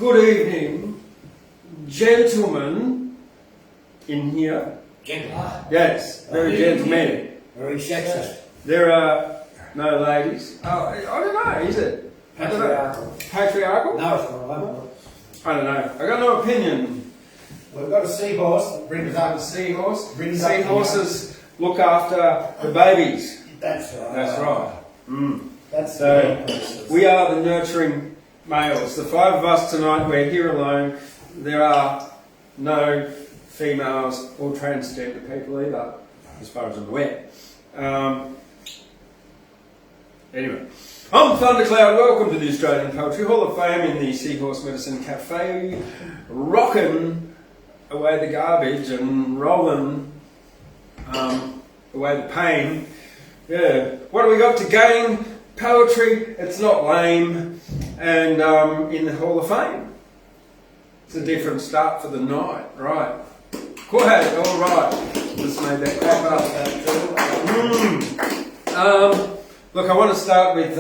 Good evening, gentlemen in here. Gentlemen? Yes, very gentlemen. Very sexist. There are no ladies. Oh, I don't know, is it? Patriarchal. Patriarchal? No, it's not. I don't know. I got no opinion. We've got a seahorse that brings up. Seahorse? Brings up Seahorses look after the babies. That's right. That's right. That's So, the we are the nurturing males. The five of us tonight, we're here alone. There are no females or transgender people either, as far as I'm aware. Anyway, I'm Tundercloud. Welcome to the Australian Poetry Hall of Fame in the Seahorse Medicine Cafe, rocking away the garbage and rolling away the pain. Yeah, what do we got to gain? Poetry, it's not lame, and in the Hall of Fame. It's a different start for the night, right? Quiet, all right. Just made that crap up. Look, I want to start with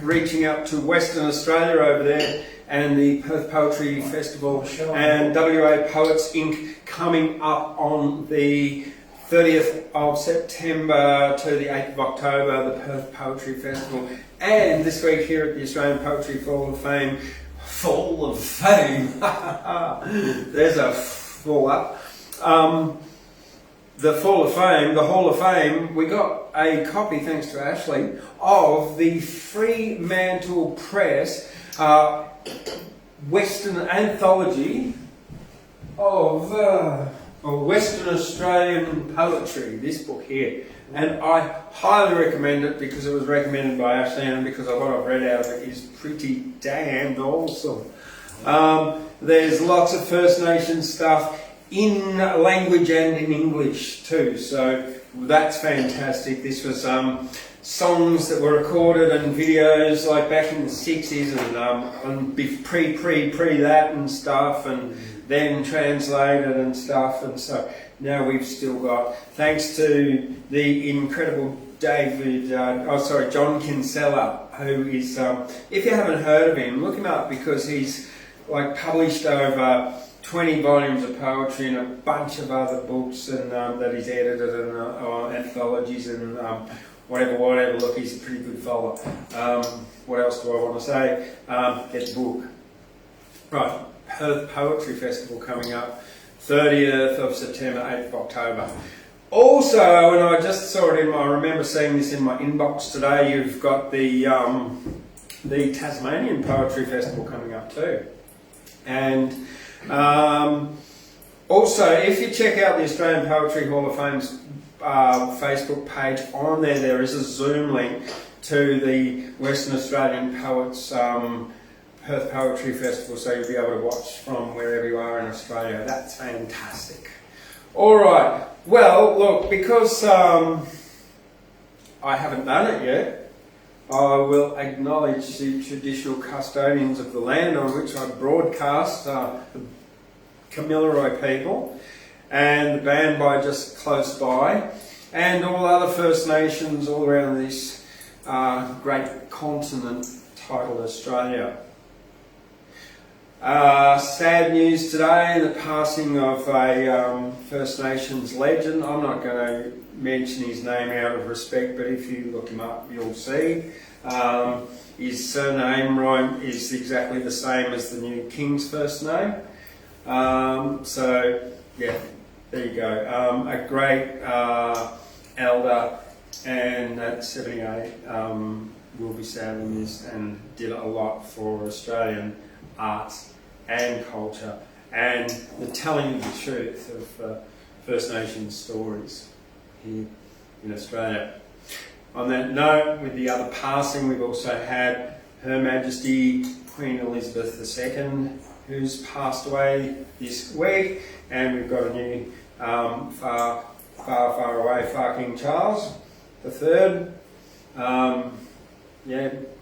reaching out to Western Australia over there and the Perth Poetry Festival and WA Poets Inc. coming up on the 30th of September to the 8th of October, the Perth Poetry Festival. And this week here at the Australian Poetry Hall of Fame, there's a full up. The Hall of Fame, we got a copy, thanks to Ashley, of the Fremantle Press Western Anthology of Western Australian Poetry, this book here. And I highly recommend it because it was recommended by Ashley and because what I've read out of it is pretty damned awesome. There's lots of First Nations stuff in language and in English too, so that's fantastic. This was songs that were recorded and videos like back in the 60s and pre that and stuff, and then translated and stuff, and so now we've still got, thanks to the incredible John Kinsella, who is, if you haven't heard of him, look him up because he's like published over 20 volumes of poetry and a bunch of other books and that he's edited and anthologies and whatever. Look, he's a pretty good fella. What else do I want to say? Get the book. Right, Perth Poetry Festival coming up, 30th of September, 8th of October. Also, and I just saw it I remember seeing this in my inbox today, you've got the Tasmanian Poetry Festival coming up too. And also, if you check out the Australian Poetry Hall of Fame's Facebook page, on there is a Zoom link to the Western Australian Poets Perth Poetry Festival, so you'll be able to watch from wherever you are in Australia. That's fantastic. Alright, well, look, because I haven't done it yet, I will acknowledge the traditional custodians of the land on which I broadcast, the Kamilaroi people, and the Banbai just close by, and all other First Nations all around this great continent titled Australia. Sad news today, the passing of a First Nations legend. I'm not going to mention his name out of respect, but if you look him up, you'll see. His surname is exactly the same as the new King's first name. So, yeah, there you go. A great elder, and at 78 will be sadly missed, and did a lot for Australian arts and culture and the telling of the truth of First Nations stories here in Australia. On that note, with the other passing, we've also had Her Majesty Queen Elizabeth II, who's passed away this week, and we've got a new far away King Charles III.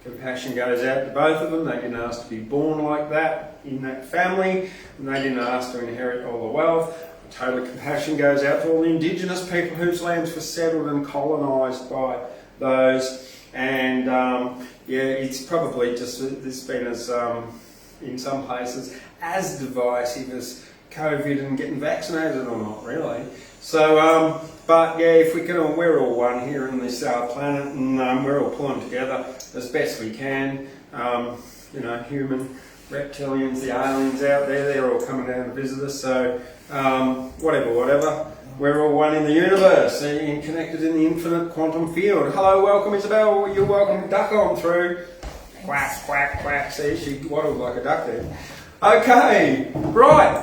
Compassion goes out to both of them. They didn't ask to be born like that in that family, and they didn't ask to inherit all the wealth. Total compassion goes out to all the Indigenous people whose lands were settled and colonised by those. And it's probably just, there's been as in some places as divisive as COVID and getting vaccinated or not, really. So, but yeah, if we can, we're all one here on this planet, and we're all pulling together as best we can. You know, human, reptilians, the aliens out there, they're all coming down to visit us. So, whatever. We're all one in the universe and connected in the infinite quantum field. Hello, welcome Isabel. You're welcome. Duck on through. Quack, quack, quack. See, she waddled like a duck there. Okay, right.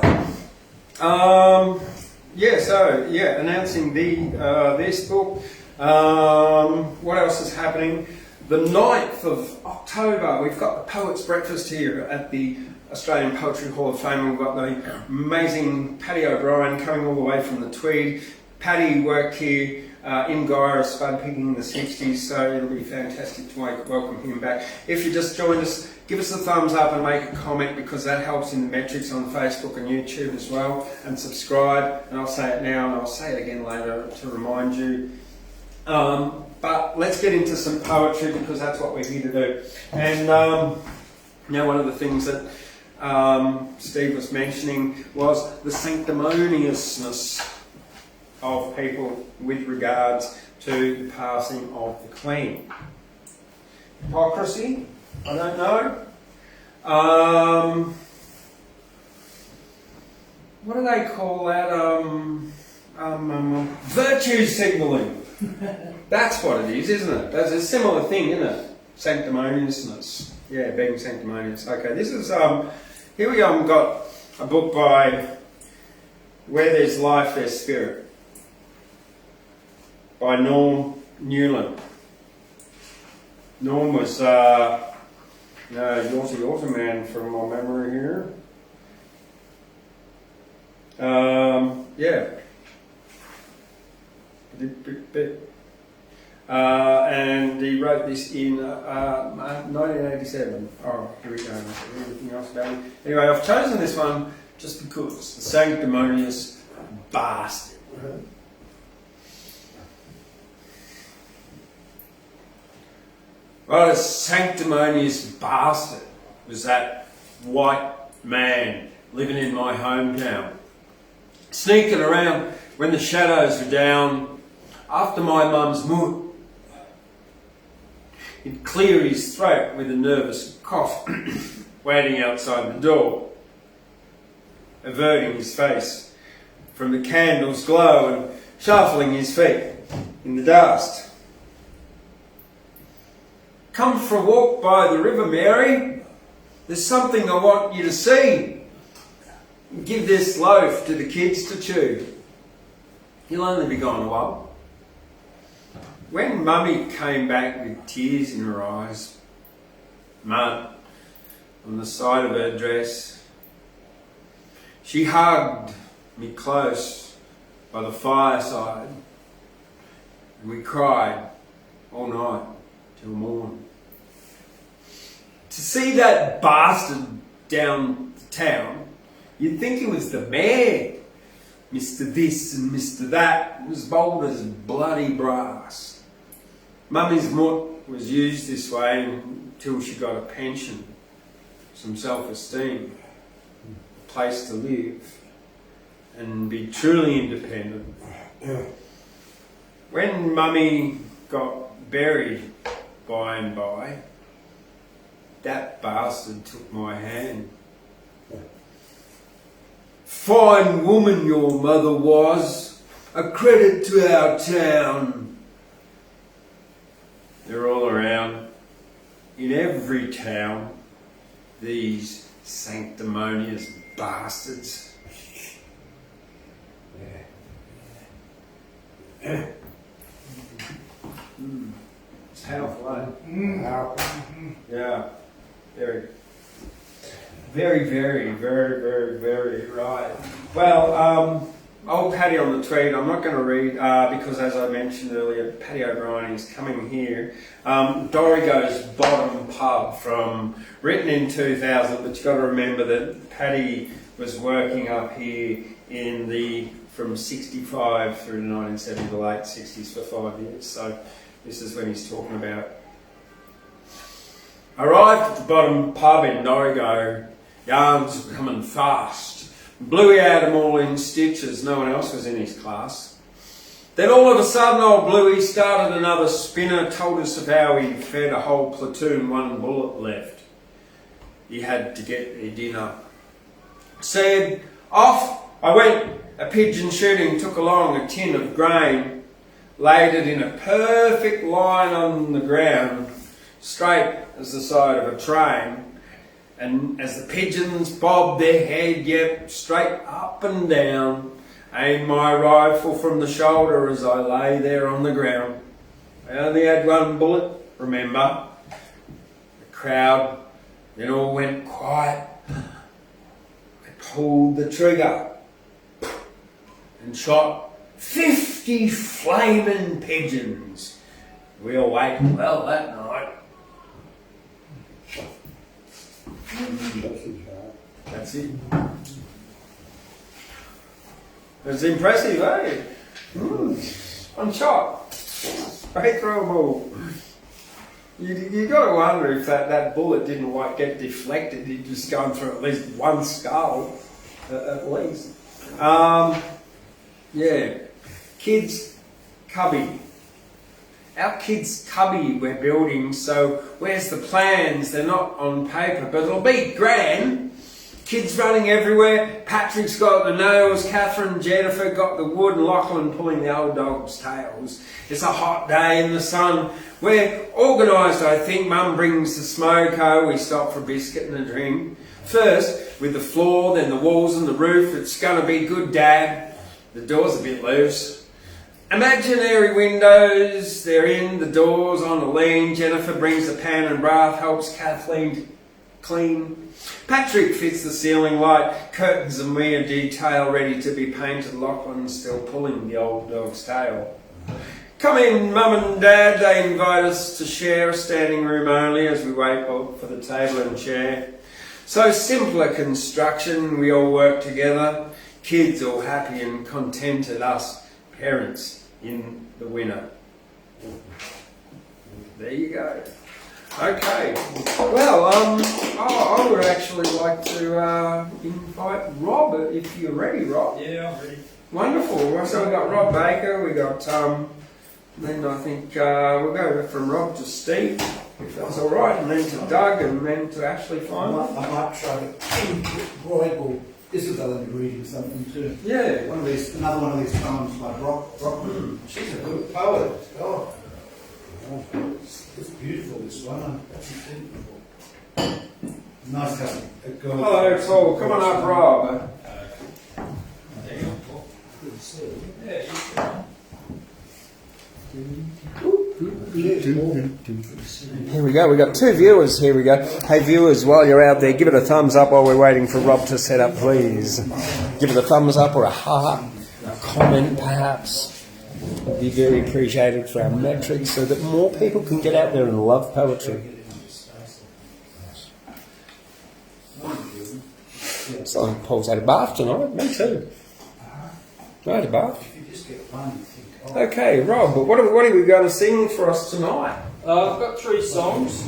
Announcing this book. What else is happening? The 9th of October, we've got the Poets' Breakfast here at the Australian Poetry Hall of Fame. We've got the amazing Paddy O'Brien coming all the way from the Tweed. Paddy worked here in Gyra, spud picking in the 60s, so it'll be fantastic to welcome him back. If you just joined us, give us a thumbs up and make a comment, because that helps in the metrics on Facebook and YouTube as well. And subscribe, and I'll say it now and I'll say it again later to remind you. But let's get into some poetry, because that's what we're here to do. And now one of the things that Steve was mentioning was the sanctimoniousness of people with regards to the passing of the Queen. Hypocrisy? I don't know. What do they call that? Virtue signalling. That's what it is, isn't it? That's a similar thing, isn't it? Sanctimoniousness. Yeah, being sanctimonious. Okay, this is here we go. I've got a book by Where There's Life, There's Spirit by Newlin. Norm was Yorty man from my memory here. And he wrote this in 1987. Oh, here we go. Anything else about him? Anyway, I've chosen this one just because. The Sanctimonious Bastard. Well, a sanctimonious bastard was that white man living in my hometown, sneaking around when the shadows were down after my mum's moot. He'd clear his throat with a nervous cough, waiting outside the door, averting his face from the candle's glow and shuffling his feet in the dust. Come for a walk by the river, Mary. There's something I want you to see. Give this loaf to the kids to chew. He'll only be gone a while. When Mummy came back with tears in her eyes, mud on the side of her dress, she hugged me close by the fireside, and we cried all night till morn. To see that bastard down the town, you'd think he was the mayor. Mr. This and Mr. That, as bold as bloody brass. Mummy's mutt was used this way until she got a pension, some self-esteem, a place to live, and be truly independent. When Mummy got buried by and by, that bastard took my hand. Fine woman your mother was, a credit to our town. They're all around, in every town, these sanctimonious bastards. It's powerful, eh? Yeah, very, very, very, very, very, very right. Well, old Paddy on the Tweed, I'm not going to read because, as I mentioned earlier, Paddy O'Brien is coming here. Dorrigo's Bottom Pub, written in 2000, but you've got to remember that Paddy was working up here from 65 through to 1970, the late 60s for 5 years. So this is when he's talking about. Arrived at the Bottom Pub in Dorrigo Yarns were coming fast. Bluey had them all in stitches. No one else was in his class. Then all of a sudden old Bluey started another spinner, told us of how he fed a whole platoon one bullet left. He had to get their dinner. Said, off I went a pigeon shooting, took along a tin of grain, laid it in a perfect line on the ground, straight as the side of a train. And as the pigeons bobbed their head, yep, straight up and down, aimed my rifle from the shoulder as I lay there on the ground. I only had one bullet, remember. The crowd then all went quiet. I pulled the trigger and shot 50 flaming pigeons. We all ate well that night. That's it. It was impressive, eh? One shot. Straight through a ball. You got to wonder if that bullet didn't get deflected. He'd just gone through at least one skull, at least. Yeah. Kids' cubby. Our kids' cubby we're building, so where's the plans? They're not on paper, but it'll be grand. Kids running everywhere. Patrick's got the nails, Catherine, Jennifer got the wood, and Lachlan pulling the old dog's tails. It's a hot day in the sun. We're organised, I think. Mum brings the smoko. We stop for a biscuit and a drink. First, with the floor, then the walls and the roof. It's going to be good, Dad. The door's a bit loose. Imaginary windows, they're in, the doors on a lean. Jennifer brings the pan and bath, helps Kathleen clean. Patrick fits the ceiling light, curtains and mere detail ready to be painted. Lachlan's still pulling the old dog's tail. Come in, Mum and Dad, they invite us to share a standing room only as we wait for the table and chair. So simpler construction, we all work together. Kids all happy and contented, us parents in the winner. There you go. Okay. Well, I would actually like to invite Rob, if you're ready, Rob. Yeah, I'm ready. Wonderful. So we've got Rob Baker, we got then I think we'll go from Rob to Steve, if that's all right, and then to Doug, and then to Ashley finally. I might try to Roy or Isabel into reading something too. Yeah. Another one of these poems like Rock. She's a good poet. Oh, it's beautiful, this one. That's beautiful. Nice to have a girl. Hello, Paul. Come on up, Rob. There you go. Good to see you. Yeah, you can. Here we go, we've got two viewers, here we go. Hey viewers, while you're out there, give it a thumbs up while we're waiting for Rob to set up, please. Give it a thumbs up or a heart, a comment perhaps. It'd be very appreciated for our metrics so that more people can get out there and love poetry. So Paul's had a bath tonight, me too. I had a bath. If you just get one, you think, Okay, Rob, but what are we going to sing for us tonight? I've got 3 songs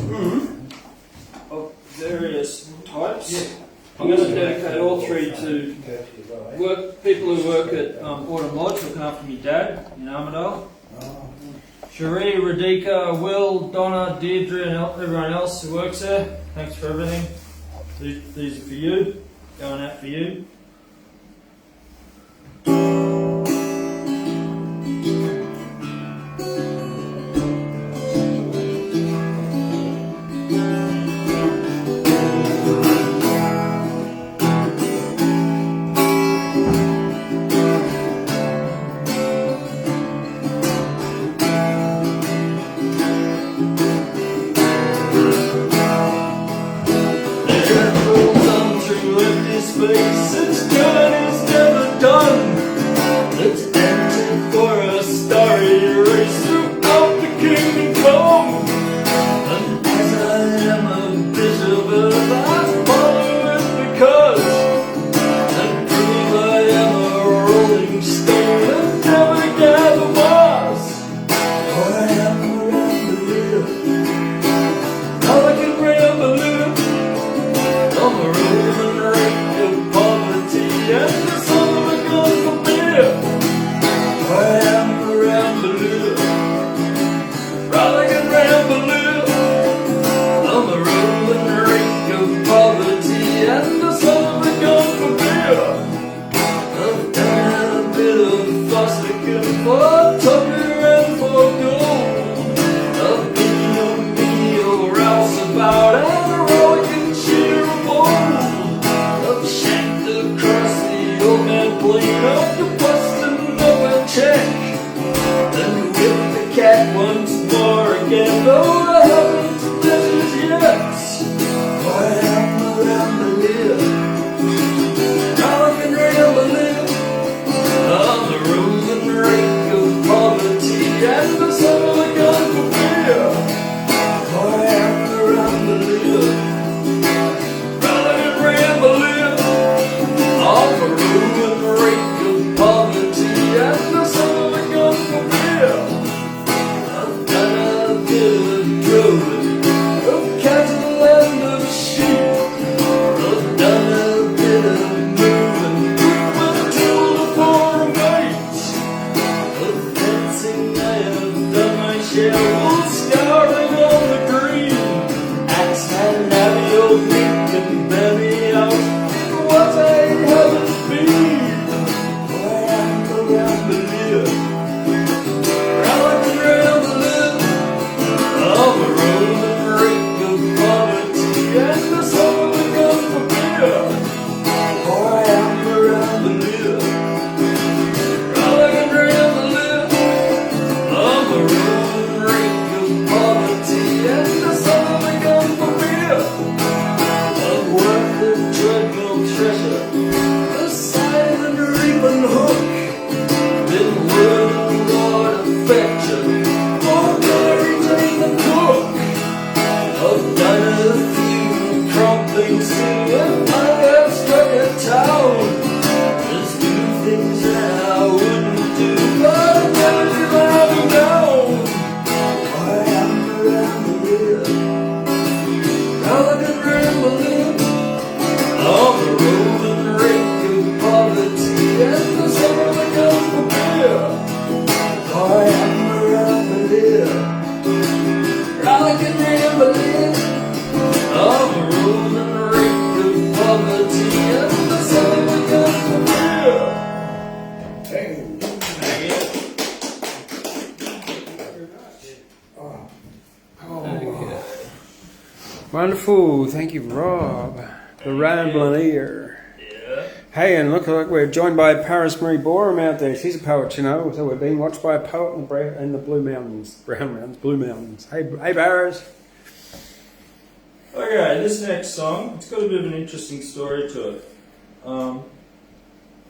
of various types. Yeah. I'm going to dedicate all 3 to people who work at Autumn Lodge, looking after me dad in Armidale. Cherie, Radika, Will, Donna, Deirdre, and everyone else who works there. Thanks for everything. These are for you, going out for you. Faces things seem I have struck a tone. There's two things that I wouldn't do, but I've never been known. I am around here, elegant rambling on the rolling rake of poverty and the summer that comes for beer. I am around here, elegant rambling on the rolling rake of poverty and the summer that comes for beer. Wonderful, thank you, Rob. The rambling ear. Yeah. Hey, and look, we're joined by Paris-Maree Boreham out there. She's a poet, you know. So we're being watched by a poet in the Blue Mountains, Brown Mountains, Blue Mountains. Hey, Paris. Okay, this next song, it's got a bit of an interesting story to it. I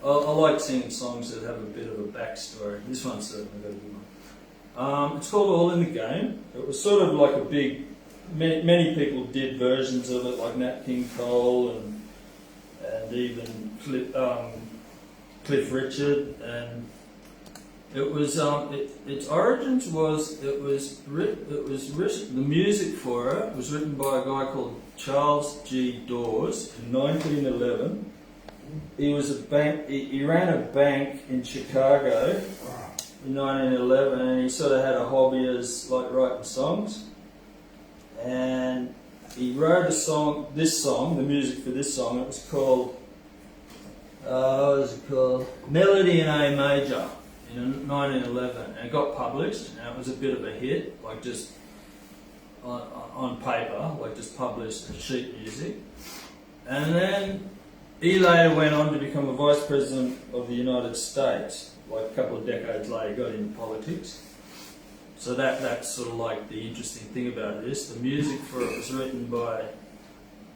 like singing songs that have a bit of a backstory. This one's certainly got a good one. It's called All in the Game. It was sort of like a big, many people did versions of it, like Nat King Cole and even Cliff Richard. And it was its origins was it was written. The music for it was written by a guy called Charles G. Dawes in 1911. He was he ran a bank in Chicago in 1911, and he sort of had a hobby as like writing songs. And he wrote this song, the music for this song. It was called, what was it called? Melody in A Major in 1911, and it got published, and it was a bit of a hit, like just on paper, like just published as sheet music. And then he later went on to become a vice president of the United States, like a couple of decades later, got into politics. So that's sort of like the interesting thing about this. The music for it was written by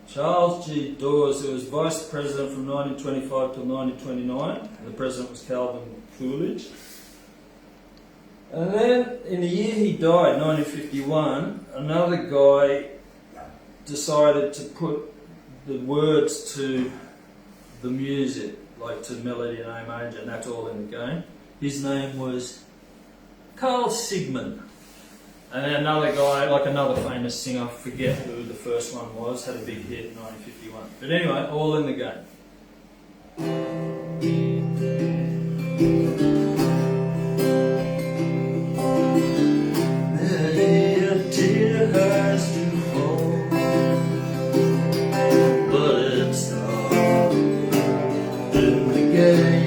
Charles G. Dawes, who was vice president from 1925 to 1929. And the president was Calvin Coolidge. And then in the year he died, 1951, another guy decided to put the words to the music, like to Melody in A Major, and that's All in the Game. His name was Carl Sigmund. And then another guy, like another famous singer, I forget who the first one was, had a big hit in 1951. But anyway, All in the Game. Many a tear has to fall, but it's all in the game.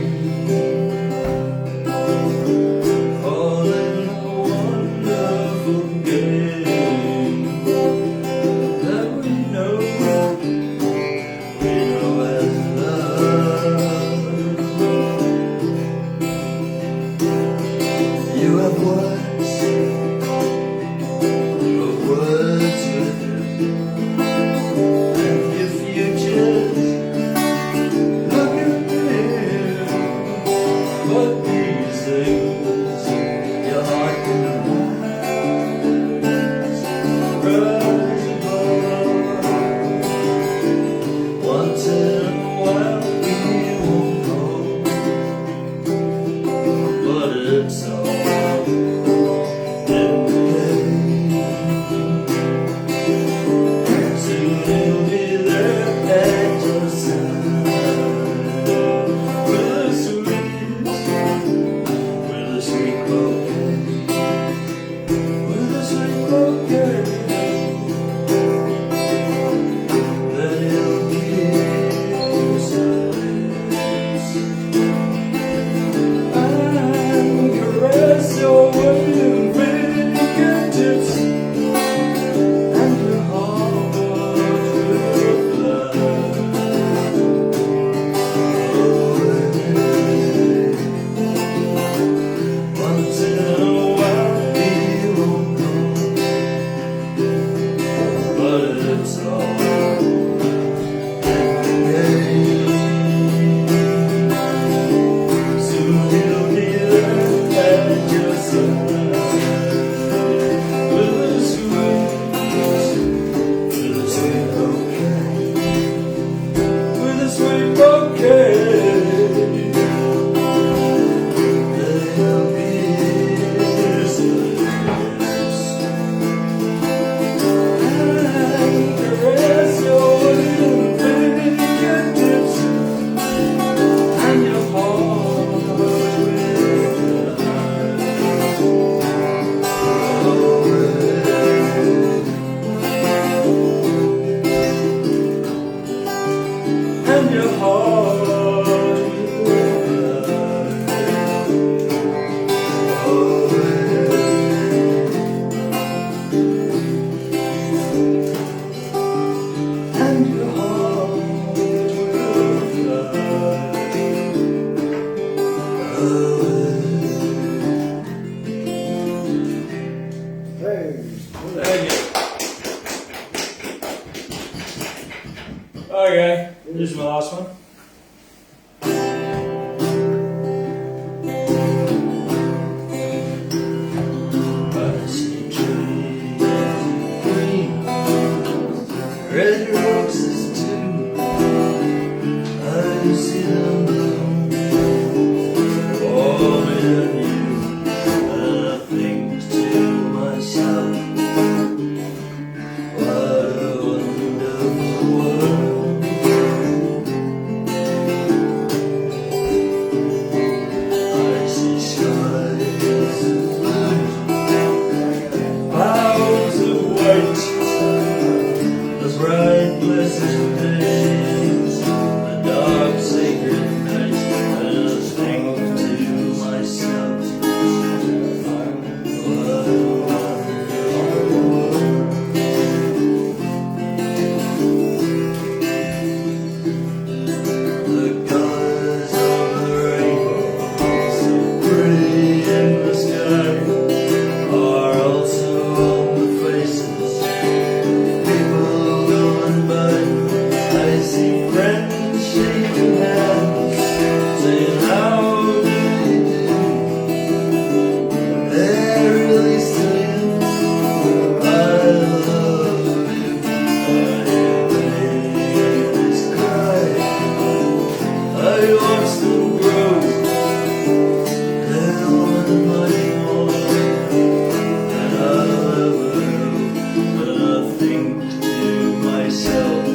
Okay, this is my last one. Red roses too, I see them bloom for me and you, and I think to myself, what a wonderful world. I see skies of blue, clouds of white, bright blessed days, the dark sacred night, and I think to myself, what a wonderful world. The colors of the rainbow, so pretty in the sky, are also on the faces. I see friends shaking hands, saying how do you do? They're really saying I love you. I hear babies cry, I watch them grow. They'll learn much more than I'll ever know, and I think to myself,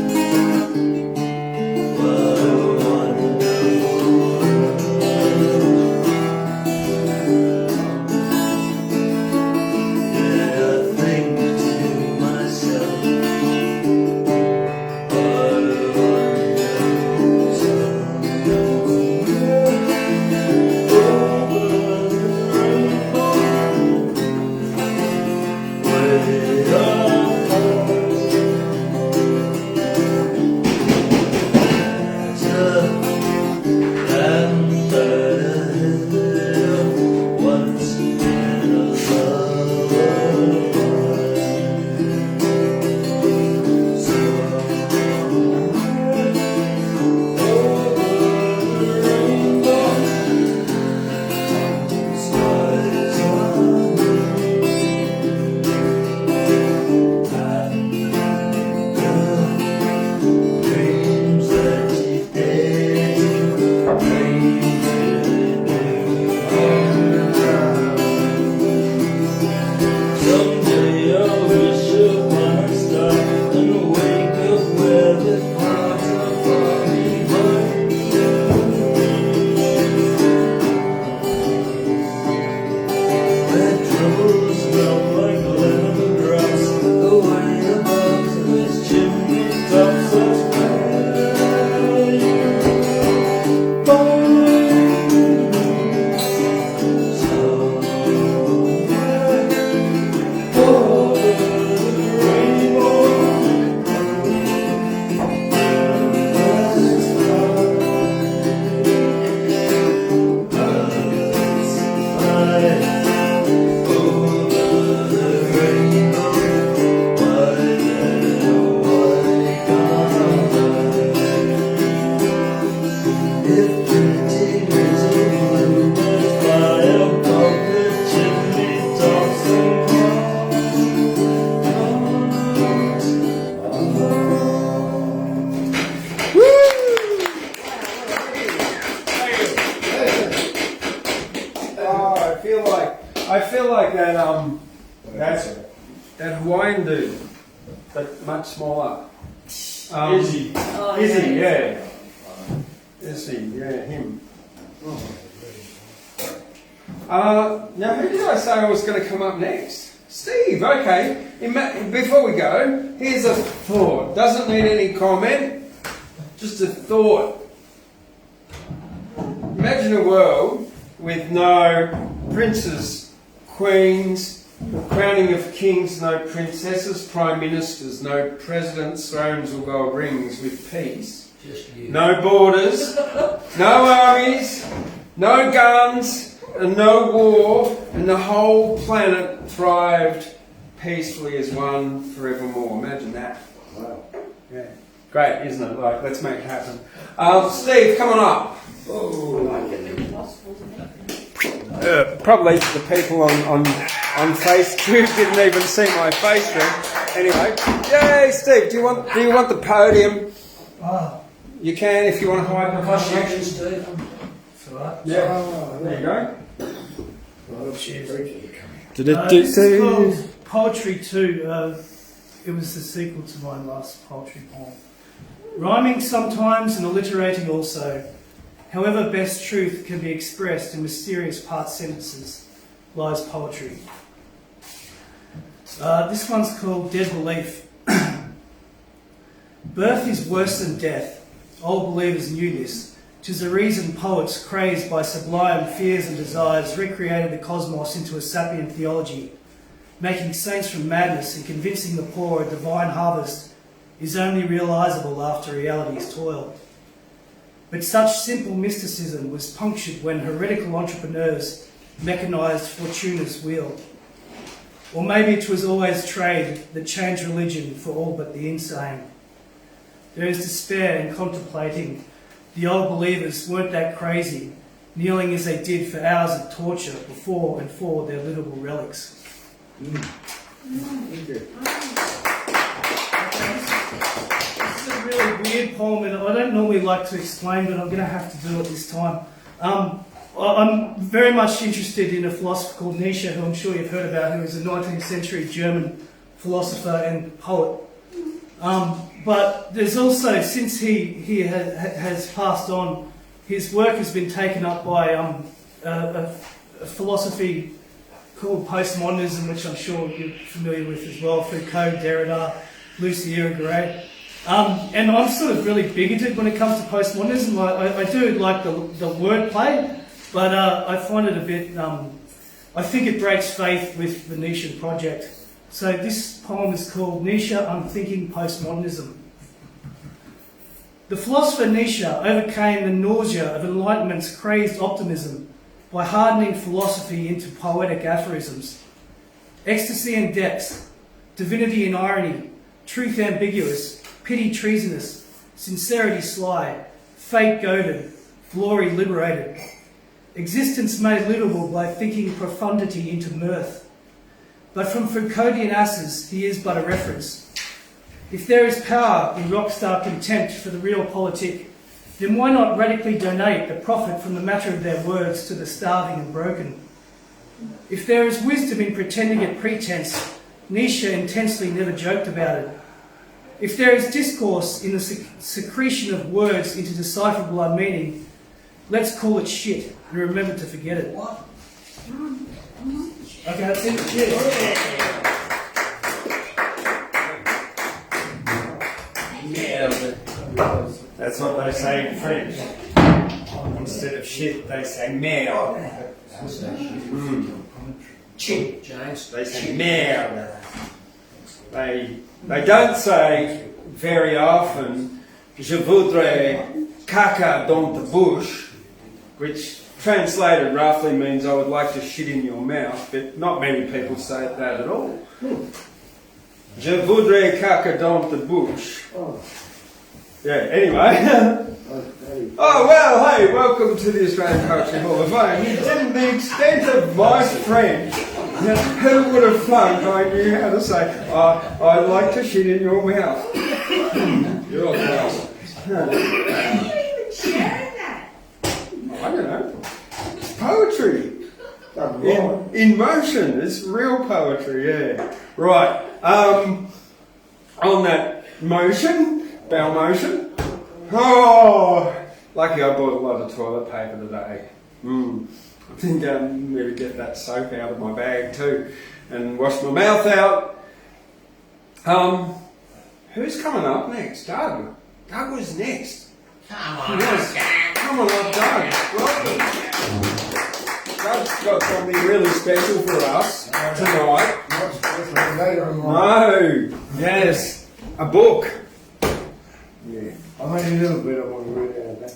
I feel like that Hawaiian dude, but much smaller. Izzy. Izzy, yeah. Izzy, yeah, him. Now, who did I say I was going to come up next? Steve, okay. Before we go, here's a thought. Doesn't need any comment, just a thought. Imagine a world with no princes, queens, crowning of kings, no princesses, prime ministers, no presidents, thrones or gold rings, with peace. Just you. No borders, no armies, no guns, and no war, and the whole planet thrived peacefully as one forevermore. Imagine that. Wow. Yeah. Great, isn't it? Like, let's make it happen. Steve, come on up. Probably the people on Facebook didn't even see my face then. Anyway, yay, Steve! Do you want the podium? You can if you want to hide behind you. Steve. Yeah. There you go. This is called Poetry 2. It was the sequel to my last poetry poem. Rhyming sometimes and alliterating also. However best truth can be expressed in mysterious part sentences, lies poetry. This one's called Dead Belief. Birth is worse than death. Old believers knew this. 'Tis the reason poets, crazed by sublime fears and desires, recreated the cosmos into a sapient theology, making saints from madness and convincing the poor a divine harvest is only realisable after reality's toil. But such simple mysticism was punctured when heretical entrepreneurs mechanised Fortuna's wheel. Or maybe 'twas always trade that changed religion for all but the insane. There is despair in contemplating the old believers weren't that crazy, kneeling as they did for hours of torture before and for their livable relics. Thank you. This is a really weird poem, and I don't normally like to explain, but I'm going to have to do it this time. I'm very much interested in a philosopher called Nietzsche, who I'm sure you've heard about, who was a 19th century German philosopher and poet. But there's also, since he has passed on, his work has been taken up by a philosophy called postmodernism, which I'm sure you're familiar with as well, Foucault, Derrida, Lucy Irigaray. And I'm sort of really bigoted when it comes to postmodernism. I do like the wordplay, but I find it a bit, I think it breaks faith with the Nietzsche project. So this poem is called Nietzsche Unthinking Postmodernism. The philosopher Nietzsche overcame the nausea of Enlightenment's crazed optimism by hardening philosophy into poetic aphorisms. Ecstasy and depths, divinity and irony, truth ambiguous, pity treasonous, sincerity sly, fate goaded, glory liberated, existence made livable by thinking profundity into mirth. But from Foucauldian asses, he is but a reference. If there is power in rockstar contempt for the real politic, then why not radically donate the profit from the matter of their words to the starving and broken? If there is wisdom in pretending at pretense, Nietzsche intensely never joked about it. If there is discourse in the secretion of words into decipherable unmeaning, let's call it shit and remember to forget it. What? Okay, that's it. Cheers. That's what they say in French. Instead of shit, they say merde. Chink, James. They say merde. They don't say very often, je voudrais caca dans the bush, which translated roughly means I would like to shit in your mouth, but not many people say that at all. Je voudrais caca dans the bush. Yeah, anyway. Oh, well, hey, welcome to the Australian Poetry Hall of Fame. You didn't the extent of my French. Who would have thunk I knew how to say, I'd like to shit in your mouth. You're all class. I don't know. It's poetry. In motion. It's real poetry, yeah. Right. On that motion, bowel motion. Oh, lucky I bought a lot of toilet paper today. I think I better get that soap out of my bag too and wash my mouth out. Who's coming up next? Doug. Doug was next. Come on, Yes. Come on up, Doug. Welcome. Doug's got something really special for us tonight. No. Yes. A book. Yeah, I made a little bit I want to read out of that.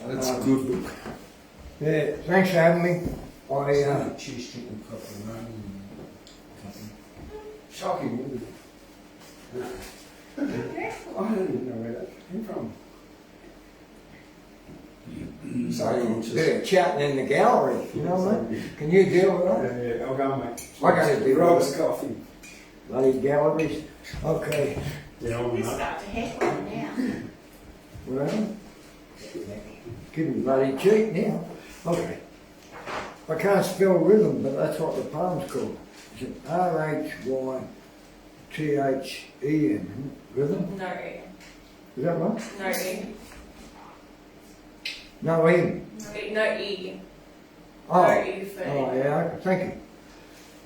That's a good book. Yeah, thanks for having me. cheese chicken cup of ramen. Shocking, isn't it? I don't even know where that came from. So they're chatting in the gallery, you know what I mean? Can you deal with that? Yeah, I'll go, mate. I gotta do Rob's coffee. bloody galleries. Okay, Yeah, I'm We're not. starting to heckle him now. well, give me bloody cheek now. Okay. I can't spell rhythm, but that's what the poem's called. It's an R-H-Y-T-H-E-N, rhythm? No E. Is that right? No E. No N. No E. Oh, No E for oh yeah, okay, thank you.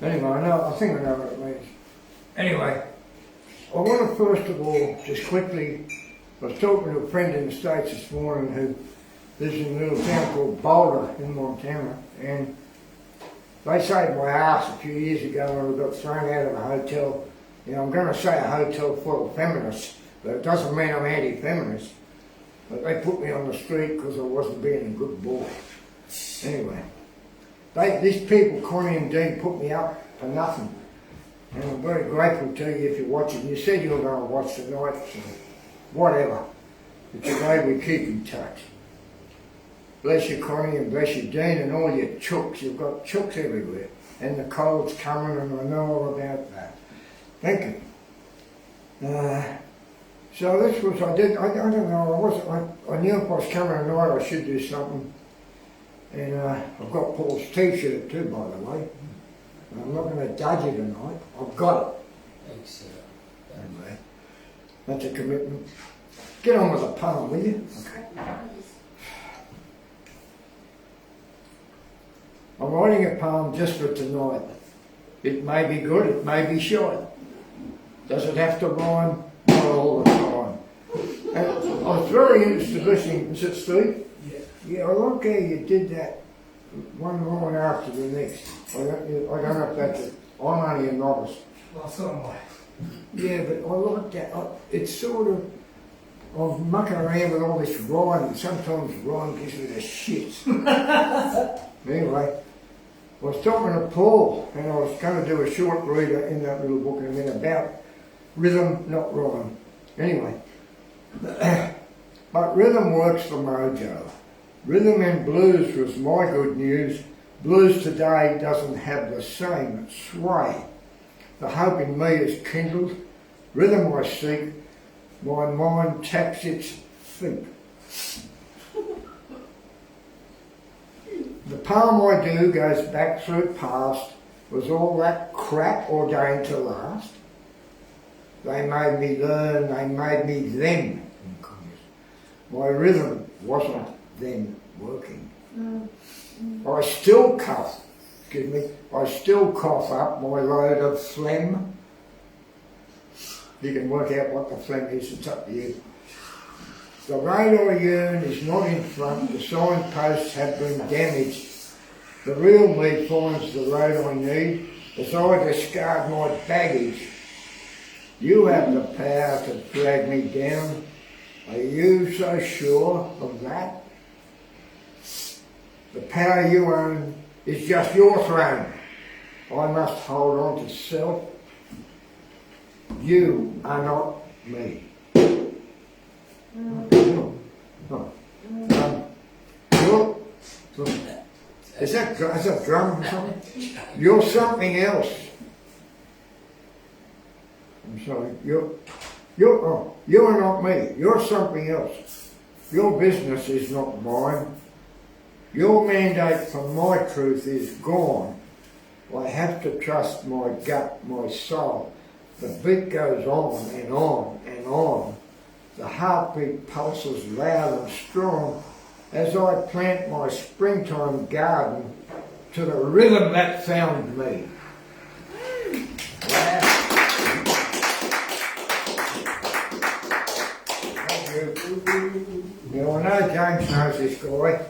Anyway, I think I know what it means. Anyway, I want to first of all, just quickly, I was talking to a friend in the States this morning who lives in a little town called Boulder in Montana, and they saved my ass a few years ago when we got thrown out of a hotel. You know, I'm going to say a hotel full of feminists, but it doesn't mean I'm anti-feminist. But they put me on the street because I wasn't being a good boy. Anyway, these people, Connie and Dean, put me up for nothing. And I'm very grateful to you if you're watching. You said you were going to watch tonight, so whatever. But today we keep in touch. Bless you, Connie, and bless you, Dean, and all your chooks. You've got chooks everywhere. And the cold's coming, and I know all about that. Thank you. So this was, I don't know, I knew if I was coming tonight I should do something. And I've got Paul's t-shirt too, by the way. I'm not going to dodge it tonight. I've got it. Thanks, Anyway, that's a commitment. Get on with the poem, will you? Okay. I'm writing a poem just for tonight. It may be good, it may be short. Does it have to rhyme? Not all the time. And I was very interested listening. Is it Steve? Yeah. Yeah, I like how you did that one line after the next. I don't know if that's it. I'm only a novice. Well, so am I. Yeah, but I like that. It's sort of, I'm mucking around with all this rhyme, and sometimes rhyme gives me the shits. Anyway, I was talking to Paul, and I was going to do a short reader in that little book in a minute about rhythm, not rhyme. Anyway, but rhythm works for mojo. Rhythm and blues was my good news. Blues today doesn't have the same sway. The hope in me is kindled. Rhythm I seek. My mind taps its feet. The poem I do goes back through past. Was all that crap ordained to last? They made me learn, they made me them. My rhythm wasn't then working. I still cough, I still cough up my load of phlegm. You can work out what the phlegm is, it's up to you. The radar urn is not in front, the signposts have been damaged. The real me finds the road I need as I discard my baggage. You have the power to drag me down. Are you so sure of that? The power you own is just your throne. I must hold on to self. You are not me. Is that drum or something? You're something else. I'm sorry. You're not me. You're something else. Your business is not mine. Your mandate for my truth is gone. I have to trust my gut, my soul. The beat goes on and on and on. The heartbeat pulses loud and strong as I plant my springtime garden to the rhythm that found me. Wow. Now I know James knows this guy,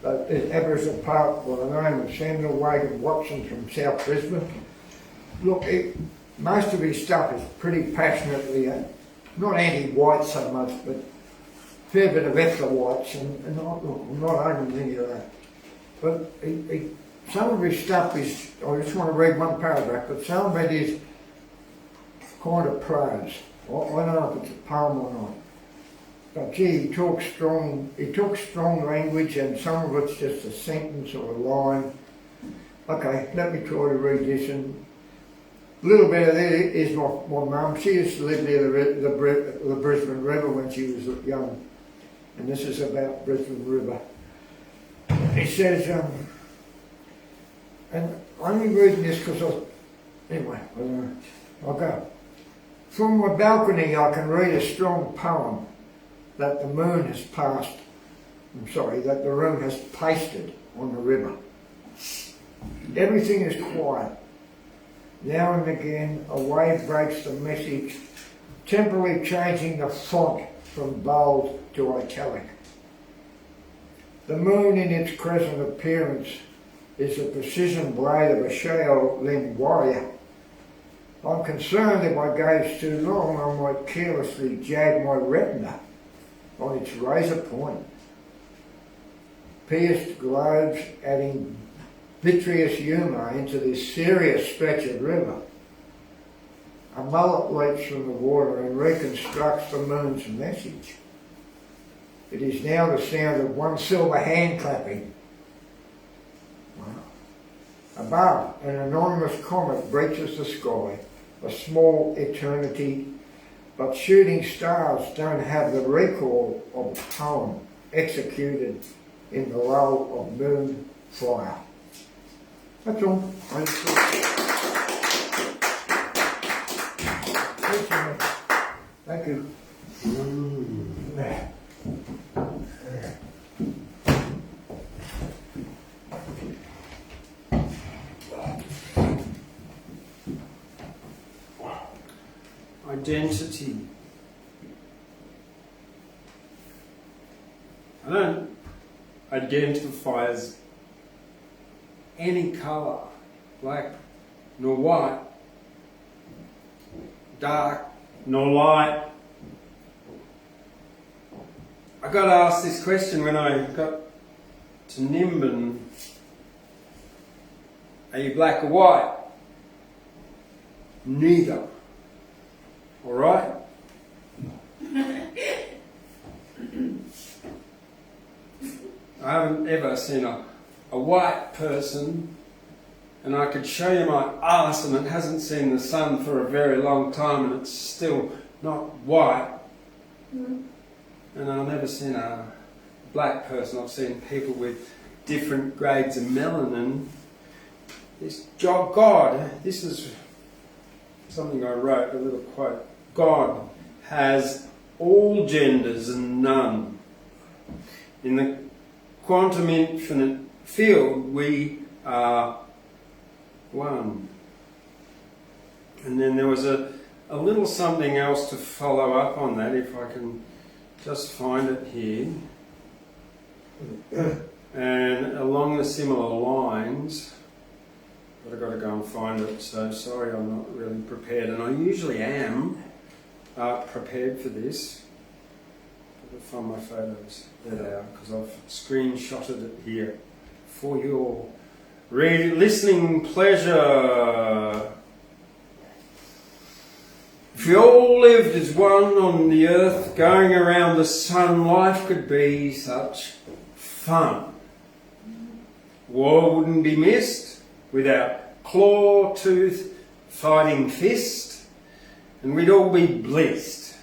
but this Aboriginal poet by the name of Samuel Wagan Watson from South Brisbane. Look, most of his stuff is pretty passionately, not anti-white so much, but a fair bit of ethno-whites, and I'm not arguing any of that. But some of his stuff is, I just want to read one paragraph, but some of it is kind of prose. I don't know if it's a poem or not. But gee, he talks strong language, and some of it's just a sentence or a line. Okay, let me try to read this. And a little bit of that is my mum. She used to live near the Brisbane River when she was young. And this is about Brisbane River. It says, and I'm only reading this because anyway, I'll go. From my balcony I can read a strong poem that the moon has passed, that the moon has pasted on the river. Everything is quiet. Now and again a wave breaks the message, temporarily changing the font from bold to italic. The moon in its present appearance is the precision blade of a Shaolin warrior. I'm concerned if I gaze too long I might carelessly jag my retina on its razor point. Pierced globes adding vitreous humour into this serious stretch of river. A mullet leaps from the water and reconstructs the moon's message. It is now the sound of one silver hand clapping. Wow. Above, an anonymous comet breaches the sky, a small eternity, but shooting stars don't have the recall of a poem executed in the lull of moon fire. That's all. Thank you. Identity. I don't identify as any colour, black nor white, dark nor light. I got asked this question when I got to Nimbin. Are you black or white? Neither. All right? I haven't ever seen a white person, and I could show you my arse and it hasn't seen the sun for a very long time and it's still not white. And I've never seen a black person. I've seen people with different grades of melanin. This God, this is something I wrote, a little quote. God has all genders and none. In the quantum infinite field, we are one. And then there was a little something else to follow up on that, if I can just find it here. And along the similar lines, but I've got to go and find it, so sorry I'm not really prepared, and I usually am prepared for this. I've got to find my photos. There they are, because I've screenshotted it here for your listening pleasure. If we all lived as one on the earth, going around the sun, life could be such fun. War wouldn't be missed without claw, tooth, fighting fist, and we'd all be blessed.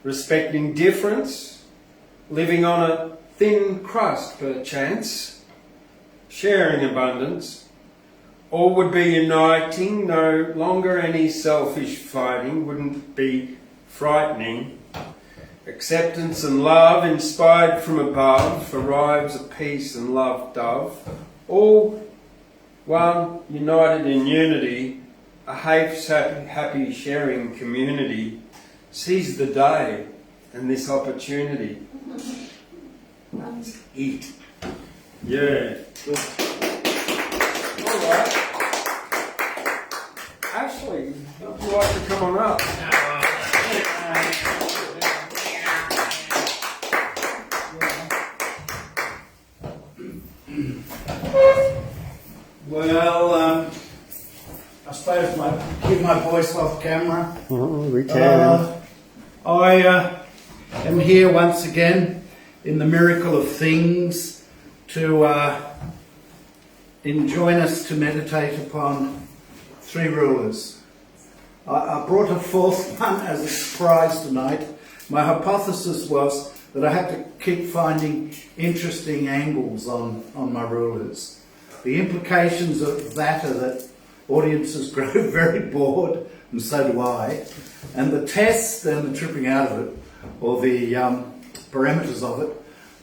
Respecting difference, living on a thin crust perchance, sharing abundance, all would be uniting, no longer any selfish fighting, wouldn't be frightening. Acceptance and love inspired from above, arrives a peace and love dove, all one, united in unity, a happy sharing community. Seize the day and this opportunity. Let's eat. Yeah. Good. All right. Ashley, would you like to come on up? Well, I suppose my give my voice off camera. We can. I am here once again in the miracle of things to join us to meditate upon three rulers. I brought a fourth one as a surprise tonight. My hypothesis was that I had to keep finding interesting angles on my rulers. The implications of that are that audiences grow very bored, and so do I. And the test and the tripping out of it, or the parameters of it,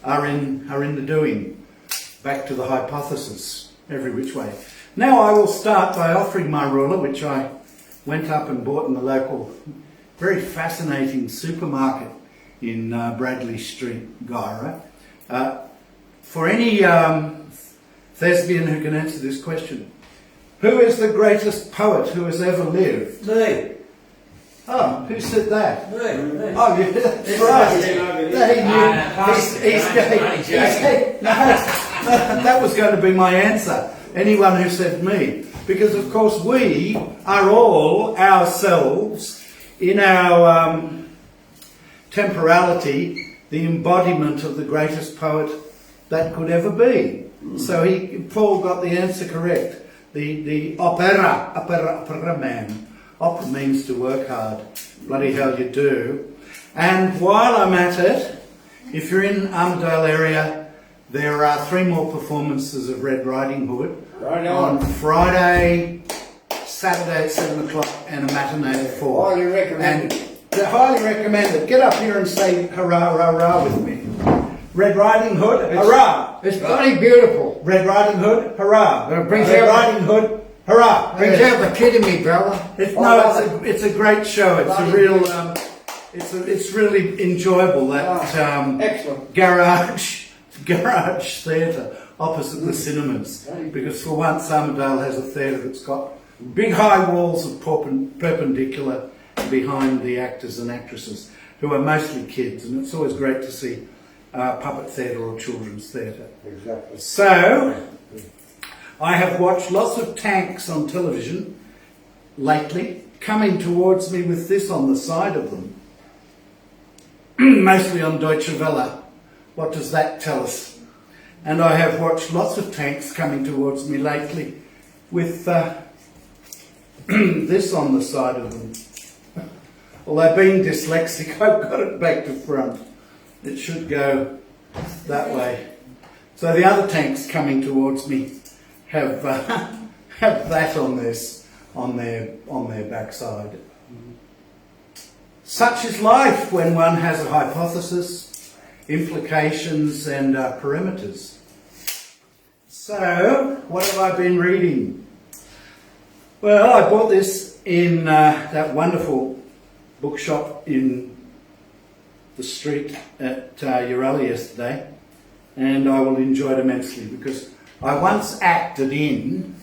are in the doing. Back to the hypothesis, every which way. Now I will start by offering my ruler, which I went up and bought in the local, very fascinating supermarket in Bradley Street, Gyra. For any thespian who can answer this question, who is the greatest poet who has ever lived? Me. Oh, who said that? Me. Oh, yeah, that's right. That was going to be my answer. Anyone who said me. Because, of course, we are all ourselves, in our temporality, the embodiment of the greatest poet that could ever be. So Paul got the answer correct. The opera man. Opera means to work hard. Bloody hell you do. And while I'm at it, if you're in Armadale area, there are 3 more performances of Red Riding Hood. Right On Friday, Saturday at 7 o'clock, and a matinee at 4. Highly recommend And highly recommend it. Get up here and say hurrah, hurrah, hurrah with me. Red Riding Hood, hurrah! It's bloody beautiful. Red Riding Hood, hurrah! It brings Red out- Riding Hood, hurrah! Brings out the kid in me, brother. It's a great show. It's a real, it's really enjoyable, that Excellent. garage theatre opposite the cinemas, because for once Armadale has a theatre that's got big high walls of perpendicular behind the actors and actresses, who are mostly kids, and it's always great to see puppet theatre or children's theatre. Exactly. So, I have watched lots of tanks on television lately, coming towards me with this on the side of them. Mostly on Deutsche Welle. What does that tell us? And I have watched lots of tanks coming towards me lately with this on the side of them. Although being dyslexic, I've got it back to front. It should go that way. So the other tanks coming towards me have that on this on their backside. Such is life when one has a hypothesis, implications, and perimeters. So, what have I been reading? Well, I bought this in that wonderful bookshop in the street at Westralia yesterday, and I will enjoy it immensely because I once acted in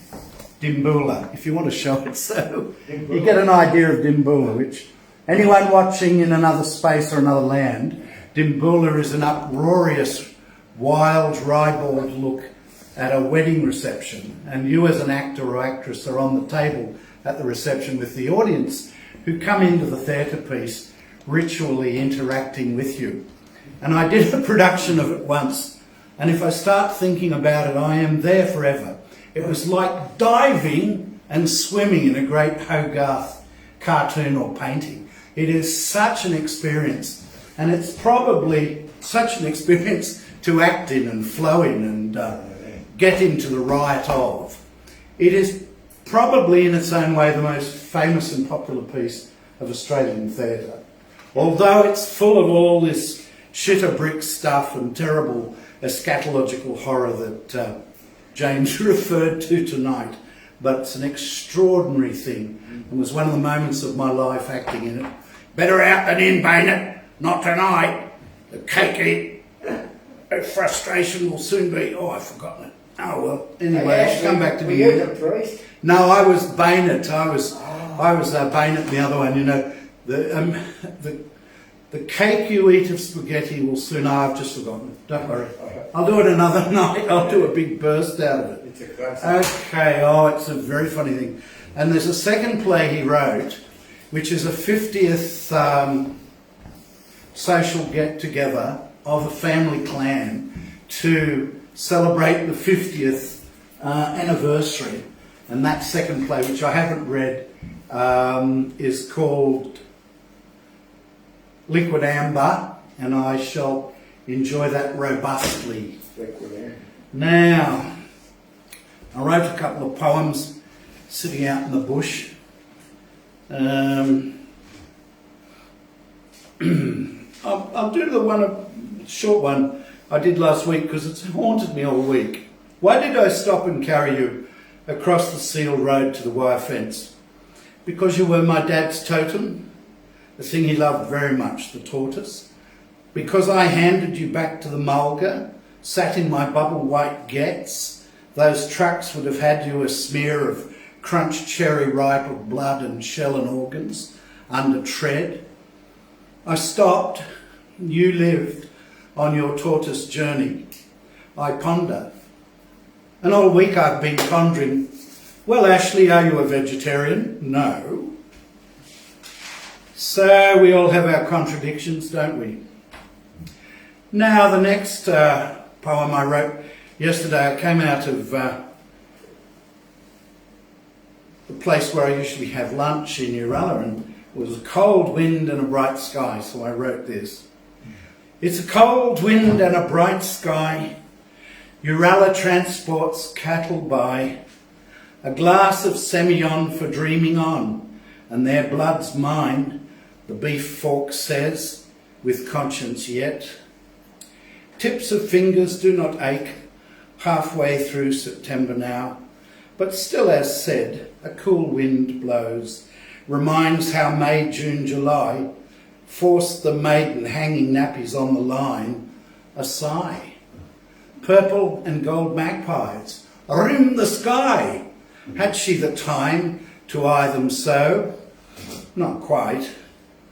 Dimboola, if you want to show it, so you get an idea of Dimboola, which anyone watching in another space or another land, Dimboola is an uproarious, wild, ribald look at a wedding reception, and you as an actor or actress are on the table at the reception with the audience who come into the theatre piece ritually interacting with you. And I did a production of it once, and if I start thinking about it, I am there forever. It was like diving and swimming in a great Hogarth cartoon or painting. It is such an experience, and it's probably such an experience to act in and flow in and get into the riot of. It is probably in its own way the most famous and popular piece of Australian theatre. Although it's full of all this shitter-brick stuff and terrible eschatological horror that James referred to tonight, but it's an extraordinary thing and was one of the moments of my life acting in it. Better out than in, Baynett. Not tonight. The cake frustration will soon be... Oh, I've forgotten it. Oh, well. Anyway, I'll come back to me. Were you the priest? No, I was Baynett. I was Baynett, the other one, you know. The The cake you eat of spaghetti will soon... I've just forgotten. Don't worry. I'll do it another night. I'll do a big burst out of it. It's a classic. Okay, it's a very funny thing. And there's a second play he wrote, which is a 50th social get-together of a family clan to celebrate the 50th anniversary. And that second play, which I haven't read, is called Liquid Amber, and I shall enjoy that robustly. Now, I wrote a couple of poems sitting out in the bush. I'll do the one, short one I did last week because it's haunted me all week. Why did I stop and carry you across the sealed road to the wire fence? Because you were my dad's totem, the thing he loved very much, the tortoise. Because I handed you back to the mulga, sat in my bubble white gets, those trucks would have had you a smear of crunched cherry ripe of blood and shell and organs under tread. I stopped, you lived on your tortoise journey. I ponder. And all week I've been pondering, well, Ashley, are you a vegetarian? No. So we all have our contradictions, don't we? Now the next poem I wrote yesterday, I came out of the place where I usually have lunch in Uralla, and it was a cold wind and a bright sky, so I wrote this. It's a cold wind and a bright sky. Uralla transports cattle by. A glass of Semillon for dreaming on, and their blood's mine, the beef fork says, with conscience yet. Tips of fingers do not ache, halfway through September now, but still, as said, a cool wind blows, reminds how May, June, July forced the maiden hanging nappies on the line a sigh. Purple and gold magpies rim the sky. Had she the time to eye them so? Not quite,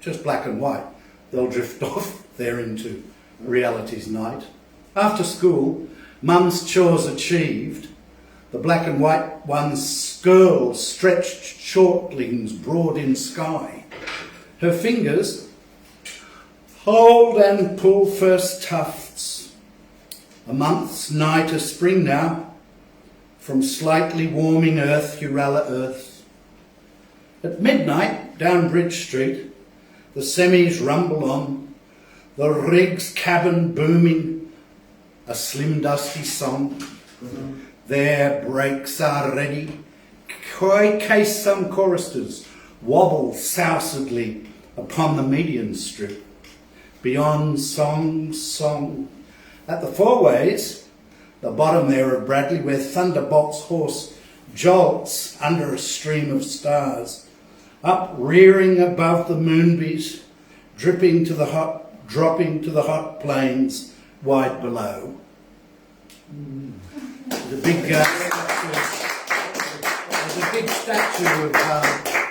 just black and white. They'll drift off there into reality's night. After school, Mum's chores achieved, the black and white one's skirl stretched shortlings broad in sky. Her fingers hold and pull first tufts. A month's nigh to spring now, from slightly warming earth, Uralla earth. At midnight, down Bridge Street, the semis rumble on, the rig's cabin booming, a slim dusty song. Their brakes are ready, case some choristers wobble sousedly upon the median strip. Beyond song, at the fourways, the bottom there of Bradley, where Thunderbolt's horse jolts under a stream of stars, uprearing above the moonbeams, dropping to the hot plains wide below. There's a big statue of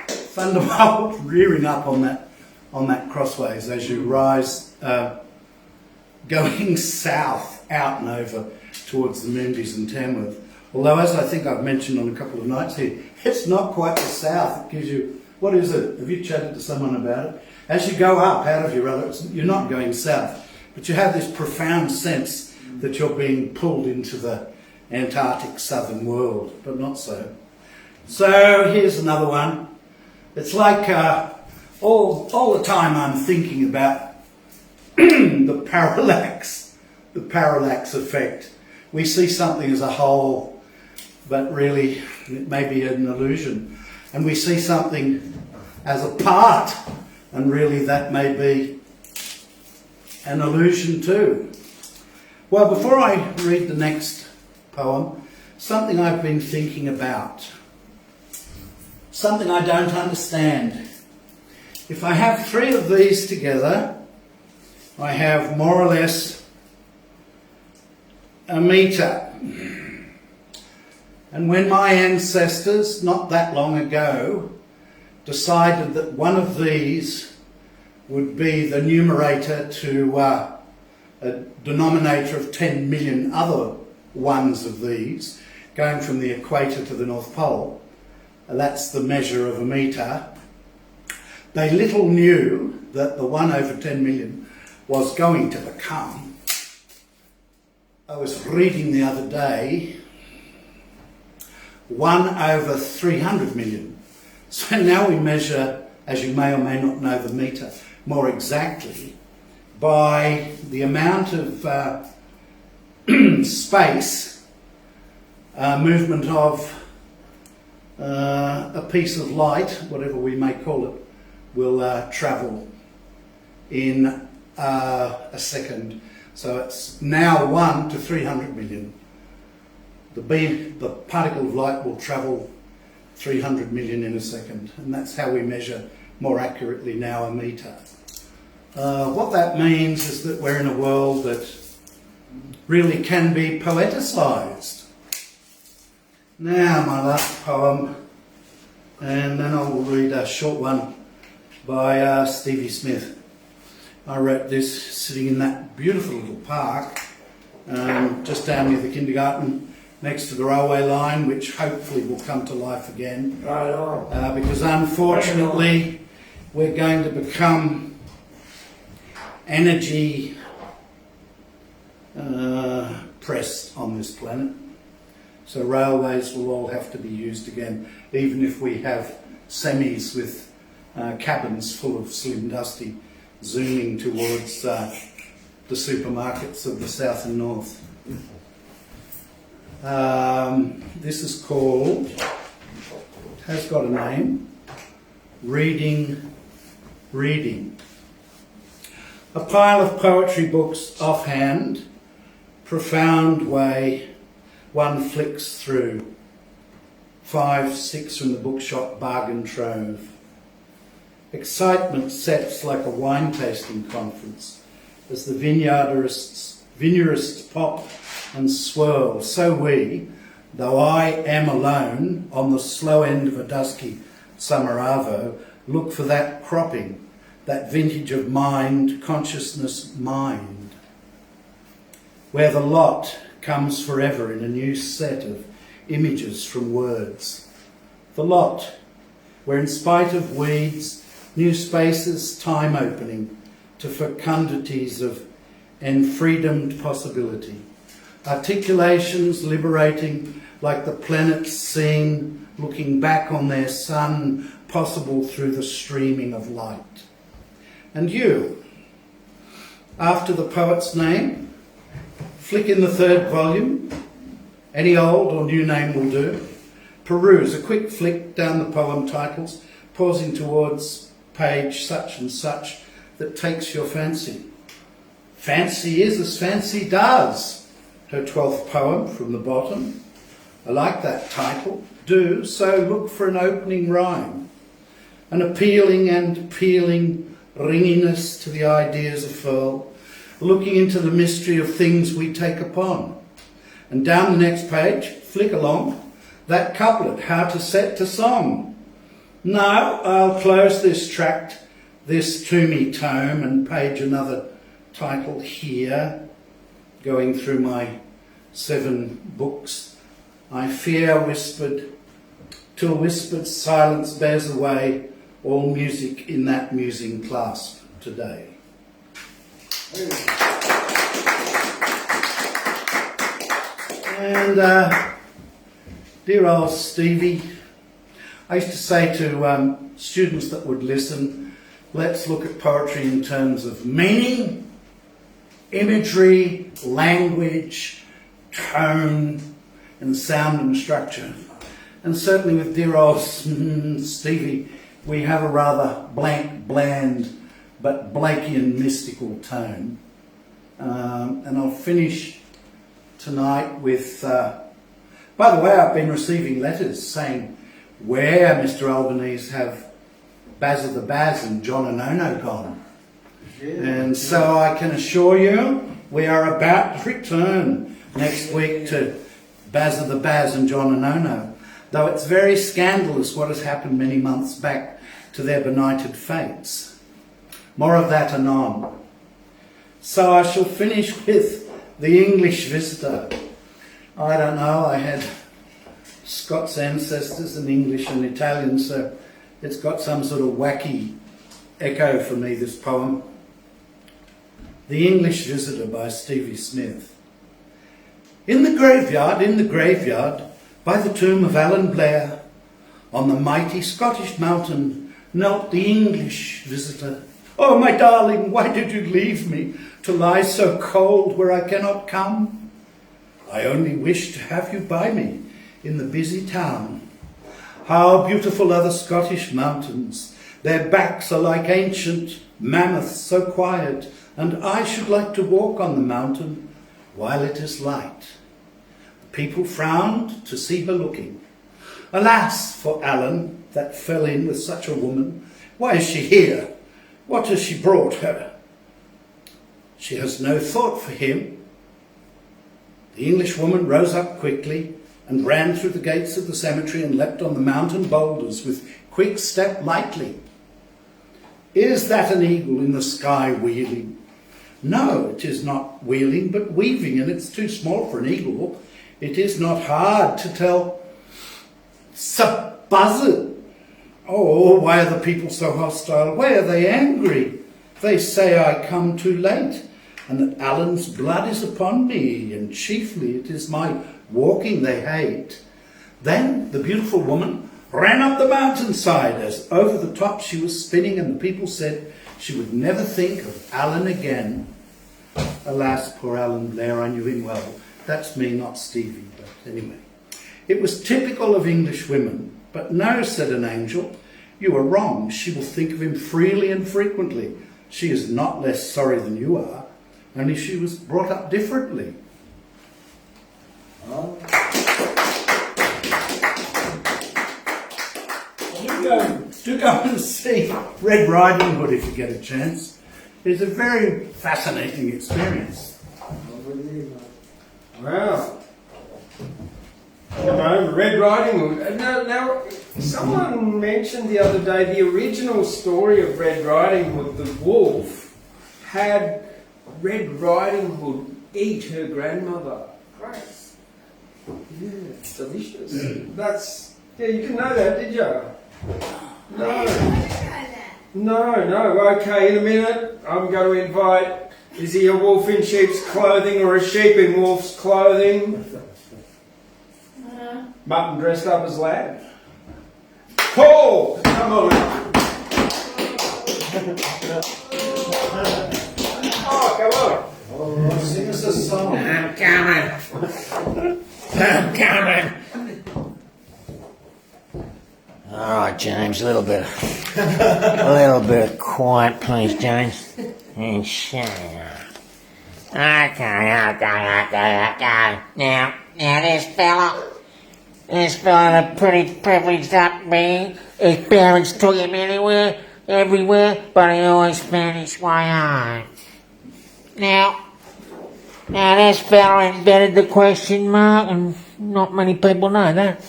Thunderbolt rearing up on that crossways as you rise, going south out and over towards the Moonbees and Tamworth. Although, as I think I've mentioned on a couple of nights here, it's not quite the south. It gives you, what is it? Have you chatted to someone about it? As you go up out of Uralla, you're not going south, but you have this profound sense that you're being pulled into the Antarctic southern world, but not so. So here's another one. It's like all the time I'm thinking about the parallax effect. We see something as a whole, but really it may be an illusion. And we see something as a part, and really that may be an illusion too. Well, before I read the next poem, something I've been thinking about. Something I don't understand. If I have three of these together, I have more or less a metre. And when my ancestors, not that long ago, decided that one of these would be the numerator to a denominator of 10 million other ones of these, going from the equator to the North Pole. That's the measure of a metre. They little knew that the 1 over 10 million was going to become, I was reading the other day, 1 over 300 million. So now we measure, as you may or may not know, the metre more exactly by the amount of space, movement of a piece of light, whatever we may call it, will travel in a second. So it's now 1 to 300 million. The particle of light will travel 300 million in a second, and that's how we measure more accurately now a metre. What that means is that we're in a world that really can be poeticised. Now my last poem, and then I will read a short one by Stevie Smith. I wrote this sitting in that beautiful little park just down near the kindergarten, next to the railway line, which hopefully will come to life again. Right on. Because unfortunately we're going to become energy pressed on this planet. So railways will all have to be used again, even if we have semis with cabins full of slim dusty zooming towards the supermarkets of the south and north. This is called, it has got a name, Reading. A pile of poetry books offhand, profound way one flicks through. 5, 6 from the bookshop bargain trove. Excitement sets like a wine tasting conference as the vineyardists pop and swirl. So we, though I am alone on the slow end of a dusky summer arvo, look for that cropping, that vintage of mind, consciousness, mind, where the lot comes forever in a new set of images from words. The lot, where in spite of weeds, new spaces, time opening to fecundities of enfreedomed possibility. Articulations liberating like the planets seen, looking back on their sun, possible through the streaming of light. And you, after the poet's name, flick in the 3rd volume, any old or new name will do. Peruse a quick flick down the poem titles, pausing towards page such and such that takes your fancy. Fancy is as fancy does. Her 12th poem from the bottom. I like that title. Do so look for an opening rhyme. An appealing and appealing ringiness to the ideas afurl, looking into the mystery of things we take upon. And down the next page, flick along, that couplet, how to set to song. Now I'll close this tract, this to me tome, and page another title here, going through my 7 books. I fear whispered, till whispered silence bears away all music in that musing clasp today. And dear old Stevie, I used to say to students that would listen, let's look at poetry in terms of meaning, imagery, language, tone, and sound and structure. And certainly with dear old Stevie, we have a rather blank, bland, but Blakean mystical tone. And I'll finish tonight with, by the way, I've been receiving letters saying, where, Mr. Albanese, have Baz of the Baz and John and Ono gone? And so I can assure you, we are about to return next week to Baz of the Baz and John and Ono, though it's very scandalous what has happened many months back to their benighted fates. More of that anon. So I shall finish with the English visitor. I don't know, I had Scots ancestors and English and Italian, so it's got some sort of wacky echo for me, this poem. The English Visitor by Stevie Smith. In the graveyard, by the tomb of Alan Blair, on the mighty Scottish mountain, knelt the English visitor. Oh, my darling, why did you leave me to lie so cold where I cannot come? I only wish to have you by me in the busy town. How beautiful are the Scottish mountains. Their backs are like ancient mammoths, so quiet, and I should like to walk on the mountain while it is light. The people frowned to see her looking. Alas for Alan, that fell in with such a woman. Why is she here? What has she brought her? She has no thought for him. The Englishwoman rose up quickly and ran through the gates of the cemetery and leapt on the mountain boulders with quick step lightly. Is that an eagle in the sky wheeling? No, it is not wheeling, but weaving, and it's too small for an eagle. It is not hard to tell. It's a buzzard. Oh, why are the people so hostile? Why are they angry? They say I come too late, and that Alan's blood is upon me, and chiefly it is my walking they hate. Then the beautiful woman ran up the mountainside as over the top she was spinning, and the people said she would never think of Alan again. Alas, poor Alan Blair, I knew him well. That's me, not Stevie, but anyway. It was typical of English women. But no, said an angel, you are wrong. She will think of him freely and frequently. She is not less sorry than you are, only she was brought up differently. Oh. Do go and see Red Riding Hood if you get a chance. It's a very fascinating experience. Wow. No, Red Riding Hood. Now, someone mentioned the other day the original story of Red Riding Hood, the wolf, had Red Riding Hood eat her grandmother. Gross. Yeah, it's delicious. Yeah, you didn't know that, did you? No. No. Okay, in a minute, I'm going to invite, is he a wolf in sheep's clothing or a sheep in wolf's clothing? Mutton dressed up as lamb. Paul! Come on. Oh, come on. Oh, sing us a song. I'm coming. All right, James, a little bit of quiet, please, James. And shut up. Okay. Now, this fella a pretty privileged upbringing. His parents took him everywhere, but he always found his way home. Now this fella invented the question mark, and not many people know that.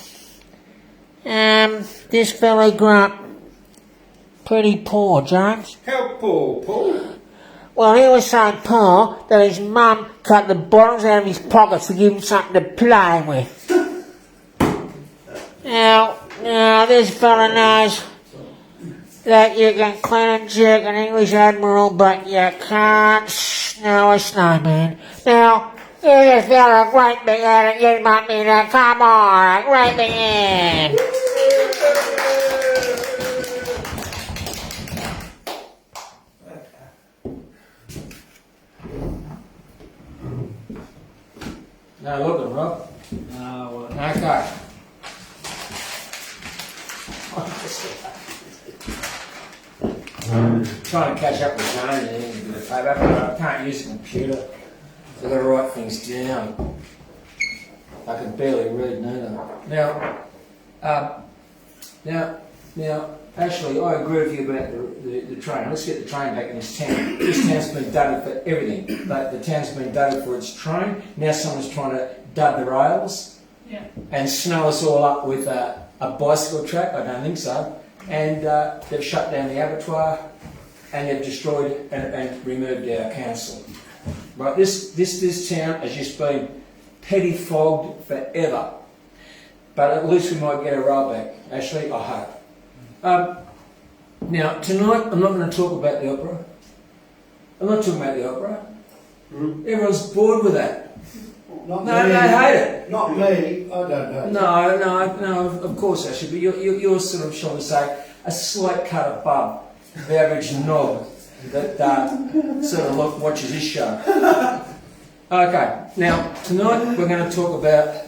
This fella grew up pretty poor, James. How poor, Paul? Well, he was so poor that his mum cut the bottoms out of his pockets to give him something to play with. Now, this fella knows that you can clean and jerk an English admiral, but you can't snow a snowman. Now, this fella a great big head and get him up in there. Come on, a great big head. Now look at Rob. Okay. Trying to catch up with Jane and do the paper, but I can't use the computer. I've got to write things down. I can barely read neither. Now, actually, I agree with you about the train. Let's get the train back in this town. This town's been dudded for everything. But the town's been dudded for its train. Now someone's trying to dud the rails and snow us all up with a bicycle track. I don't think so. And they've shut down the abattoir. and they've destroyed and removed our council. Right, this town has just been pettifogged forever. But at least we might get a roll back. Actually, I hope. Now, tonight I'm not going to talk about the opera. I'm not talking about the opera. Everyone's bored with that. Not No, me. they hate it. Not me. I don't know. No, of course, actually, but you're sort of, shall we say, a slight cut above the average knob that sort of watches this show. Okay, now, tonight we're going to talk about...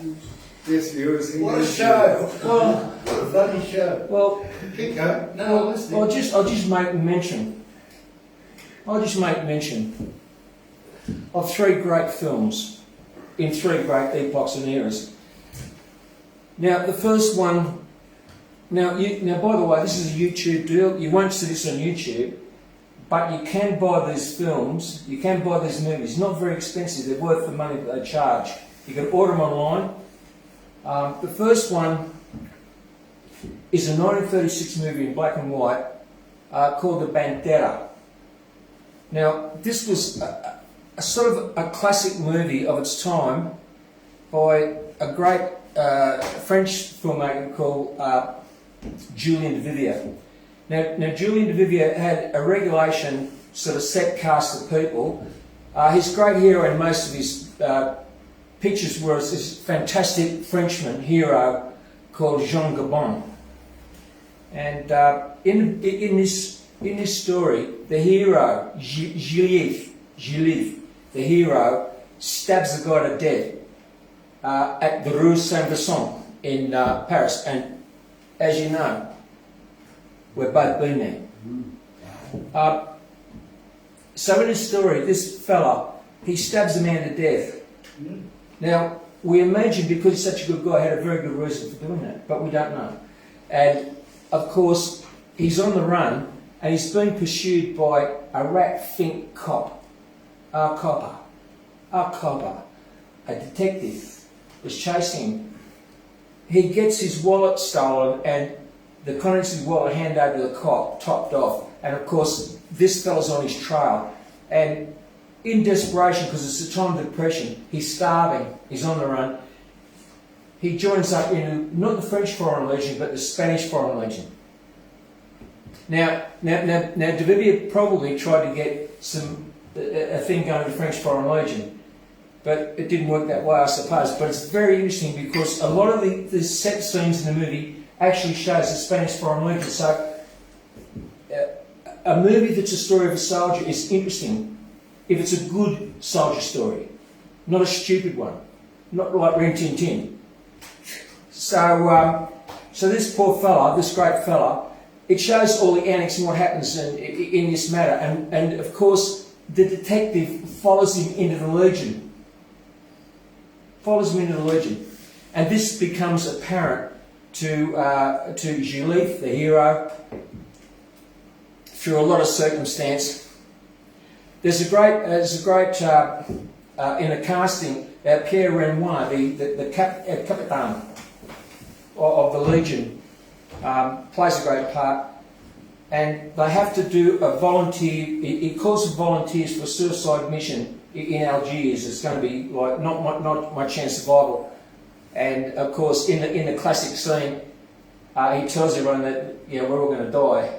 Yes, viewers. What a show! Well, What a bloody show! well, Keep going. No, listen. I'll just make mention of three great films in three great epochs and eras. Now, the first one. Now, by the way, this is a YouTube deal. You won't see this on YouTube, but you can buy these films. You can buy these movies. Not very expensive. They're worth the money that they charge. You can order them online. The first one is a 1936 movie in black and white called The Bandera. Now, this was a sort of a classic movie of its time by a great French filmmaker called Julien Duvivier. Now, Julien Duvivier had a regulation sort of set cast of people. His great hero in most of his pictures was this fantastic Frenchman hero called Jean Gabon. And in this story, the hero, Gilles, the hero, stabs the guy to death at the Rue Saint-Vincent in Paris. And as you know, we've both been there. So in this story, this fella, he stabs a man to death. Now, we imagine because he's such a good guy, he had a very good reason for doing that, but we don't know. And, of course, he's on the run, and he's being pursued by a rat-fink cop, a detective, is chasing him. He gets his wallet stolen, and the contents of his wallet handed over to the cop, topped off. And, of course, this fella's on his trail. And in desperation, because it's a time of depression, he's starving, he's on the run, he joins up in not the French Foreign Legion, but the Spanish Foreign Legion. Now, Duvivier probably tried to get a thing going to the French Foreign Legion, but it didn't work that way, I suppose. But it's very interesting because a lot of the set scenes in the movie actually shows the Spanish Foreign Legion. So, a movie that's a story of a soldier is interesting if it's a good soldier story, not a stupid one, not like Rin Tin Tin. So this poor fella, this great fella, it shows all the antics and what happens in this matter. And of course, the detective follows him into the Legion. And this becomes apparent to Gilles, the hero, through a lot of circumstance. There's a great in the casting, Pierre Renoir, the Capitan of the Legion, plays a great part, and they have to do a volunteer. He calls for volunteers for a suicide mission in Algiers. It's going to be like not much chance of survival, and of course in the classic scene, he tells everyone that we're all going to die.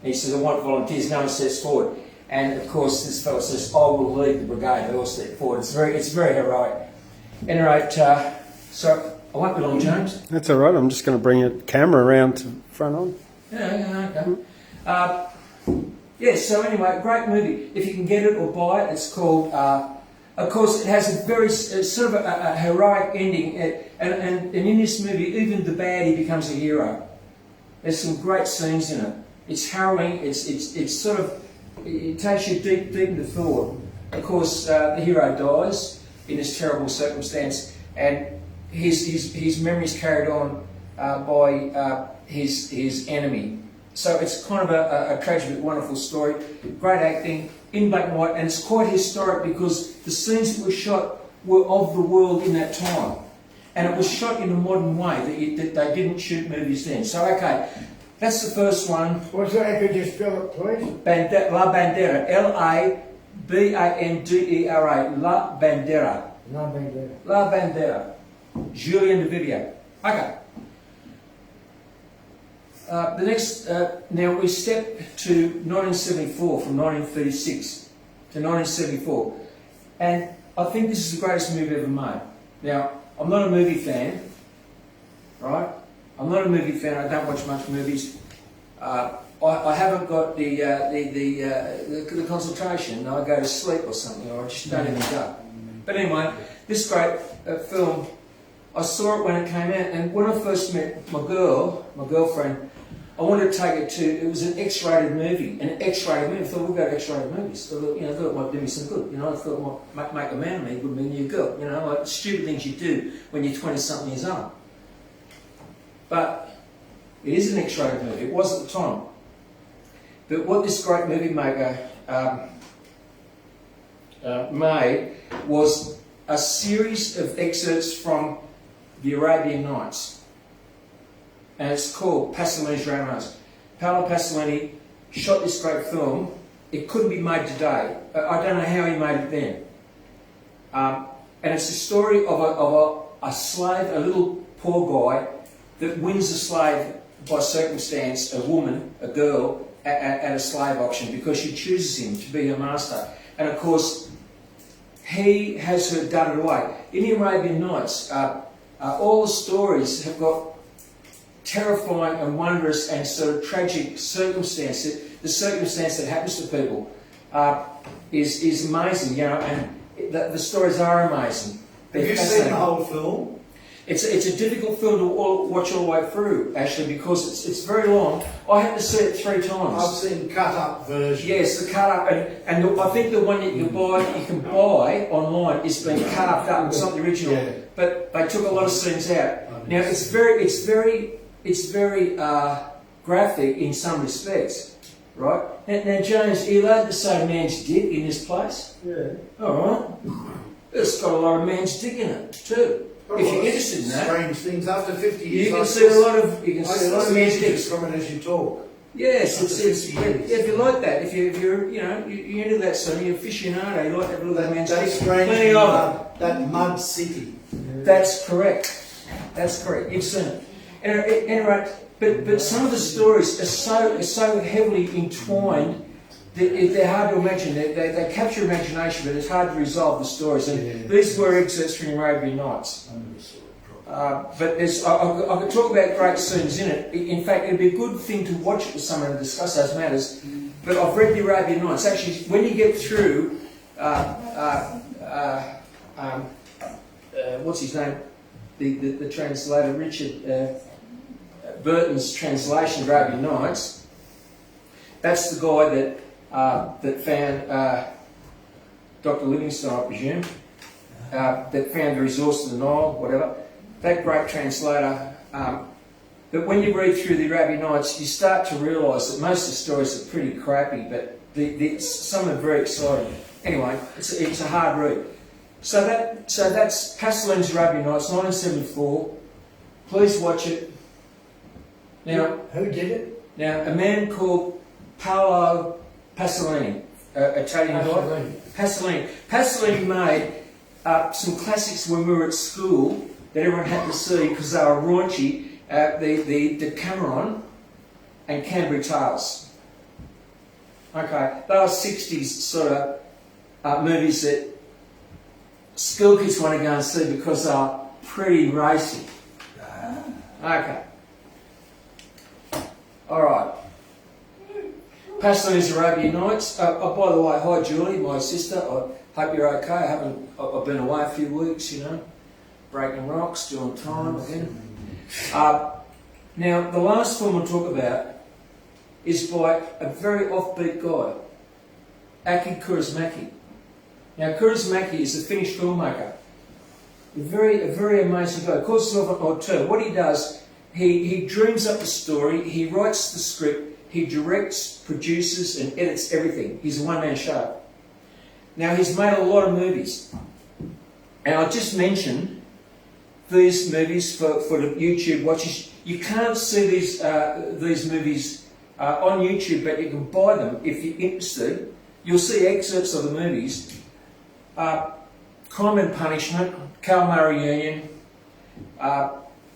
And he says, "I want volunteers." No one steps forward. And of course, this fellow says, "I will lead the brigade." They all step forward. It's very heroic. At any rate, so I won't be long, James. That's all right. I'm just going to bring your camera around to front on. Yeah, okay. So anyway, great movie. If you can get it or buy it, it's called. Of course, it has a very sort of a heroic ending, and in this movie, even the baddie becomes a hero. There's some great scenes in it. It's harrowing. It's sort of. It takes you deep into thought. Of course, the hero dies in this terrible circumstance, and his memories carried on by his enemy. So it's kind of a tragic but wonderful story. Great acting in black and white, and it's quite historic because the scenes that were shot were of the world in that time, and it was shot in a modern way that they didn't shoot movies then. So okay. That's the first one. What's that? Could you spell it, please? La Bandera. Labandera. La Bandera. Nothing there. La Bandera. Julien de Vivier. Okay. The next, now we step to 1974, from 1936 to 1974. And I think this is the greatest movie ever made. Now, I'm not a movie fan, right? I'm not a movie fan. I don't watch much movies. I haven't got the concentration. I go to sleep or something, or I just don't even go. But anyway, this great film, I saw it when it came out, and when I first met my girlfriend, I wanted to take it to. It was an X-rated movie, I thought we'll go to X-rated movies. So I thought it might do me some good. I thought it might make a man of me, good me and you girl. Like stupid things you do when you're 20-something years old. But it is an X-rated movie. It was at the time. But what this great movie maker made was a series of excerpts from the Arabian Nights. And it's called Pasolini's Dramas. Paolo Pasolini shot this great film. It couldn't be made today. I don't know how he made it then. And it's a story of a slave, a little poor guy, that wins a slave by circumstance, a woman, a girl, at a slave auction because she chooses him to be her master. And of course, he has her dudded away. In the Arabian Nights, all the stories have got terrifying and wondrous and sort of tragic circumstances. The circumstance that happens to people is amazing, and the stories are amazing. Have you seen the whole film? It's a difficult film to watch all the way through, actually, because it's very long. I had to see it 3 times. I've seen cut-up versions. Yes, the cut-up, and I think the one that you can buy online is being cut up. It's not the original, Yeah. but they took a lot of scenes out. Now it's very graphic in some respects, right? Now James, are you allowed to say man's dick in this place? Yeah. All right. It's got a lot of man's dick in it too. If you're interested in that, strange things after 50 years. you can see a lot of I see a lot of man's images dicks. from it as you talk. Yes, it's if you like that, if you're you're into that sort of you're aficionado, you like to have a look at that man's That dick. strange Plenty of it. that mud city. That's correct. That's correct. You've seen it. Anyway, but some of the stories are so heavily entwined that they're hard to imagine. They capture imagination, but it's hard to resolve the stories. And these were excerpts from Arabian Nights. But I could talk about great scenes in it. In fact, it'd be a good thing to watch it with someone and discuss those matters. But I've read the Arabian Nights. Actually, when you get through, what's his name? The translator, Richard Burton's translation of Arabian Nights. That's the guy that found Dr. Livingstone, I presume, that found the resource of the Nile, whatever. That great translator. But when you read through the Arabian Nights, you start to realise that most of the stories are pretty crappy, but some are very exciting. Anyway, it's a hard read. So that's Pasolini's Arabian Nights, 1974. Please watch it. Now, Who did it? Now, a man called Paolo Pasolini, Italian guy. Pasolini made some classics when we were at school that everyone had to see because they were raunchy. The Decameron and Canterbury Tales. Okay, they were 60s sort of movies that school kids want to go and see because they are pretty racy. Okay. Alright. Pasolini's Arabian Nights. By the way, hi Julie, my sister. I hope you're okay. I've been away a few weeks, breaking rocks, doing time again. Now, the last film I'll talk about is by a very offbeat guy, Aki Kaurismäki. Now, Kaurismäki is a Finnish filmmaker. A very amazing guy. Of course, it's an auteur. What he does, he dreams up the story, he writes the script, he directs, produces, and edits everything. He's a one-man show. Now, he's made a lot of movies. And I just mentioned these movies for the YouTube watchers. You can't see these movies on YouTube, but you can buy them if you're interested. You'll see excerpts of the movies. Crime and Punishment, Calamari Union,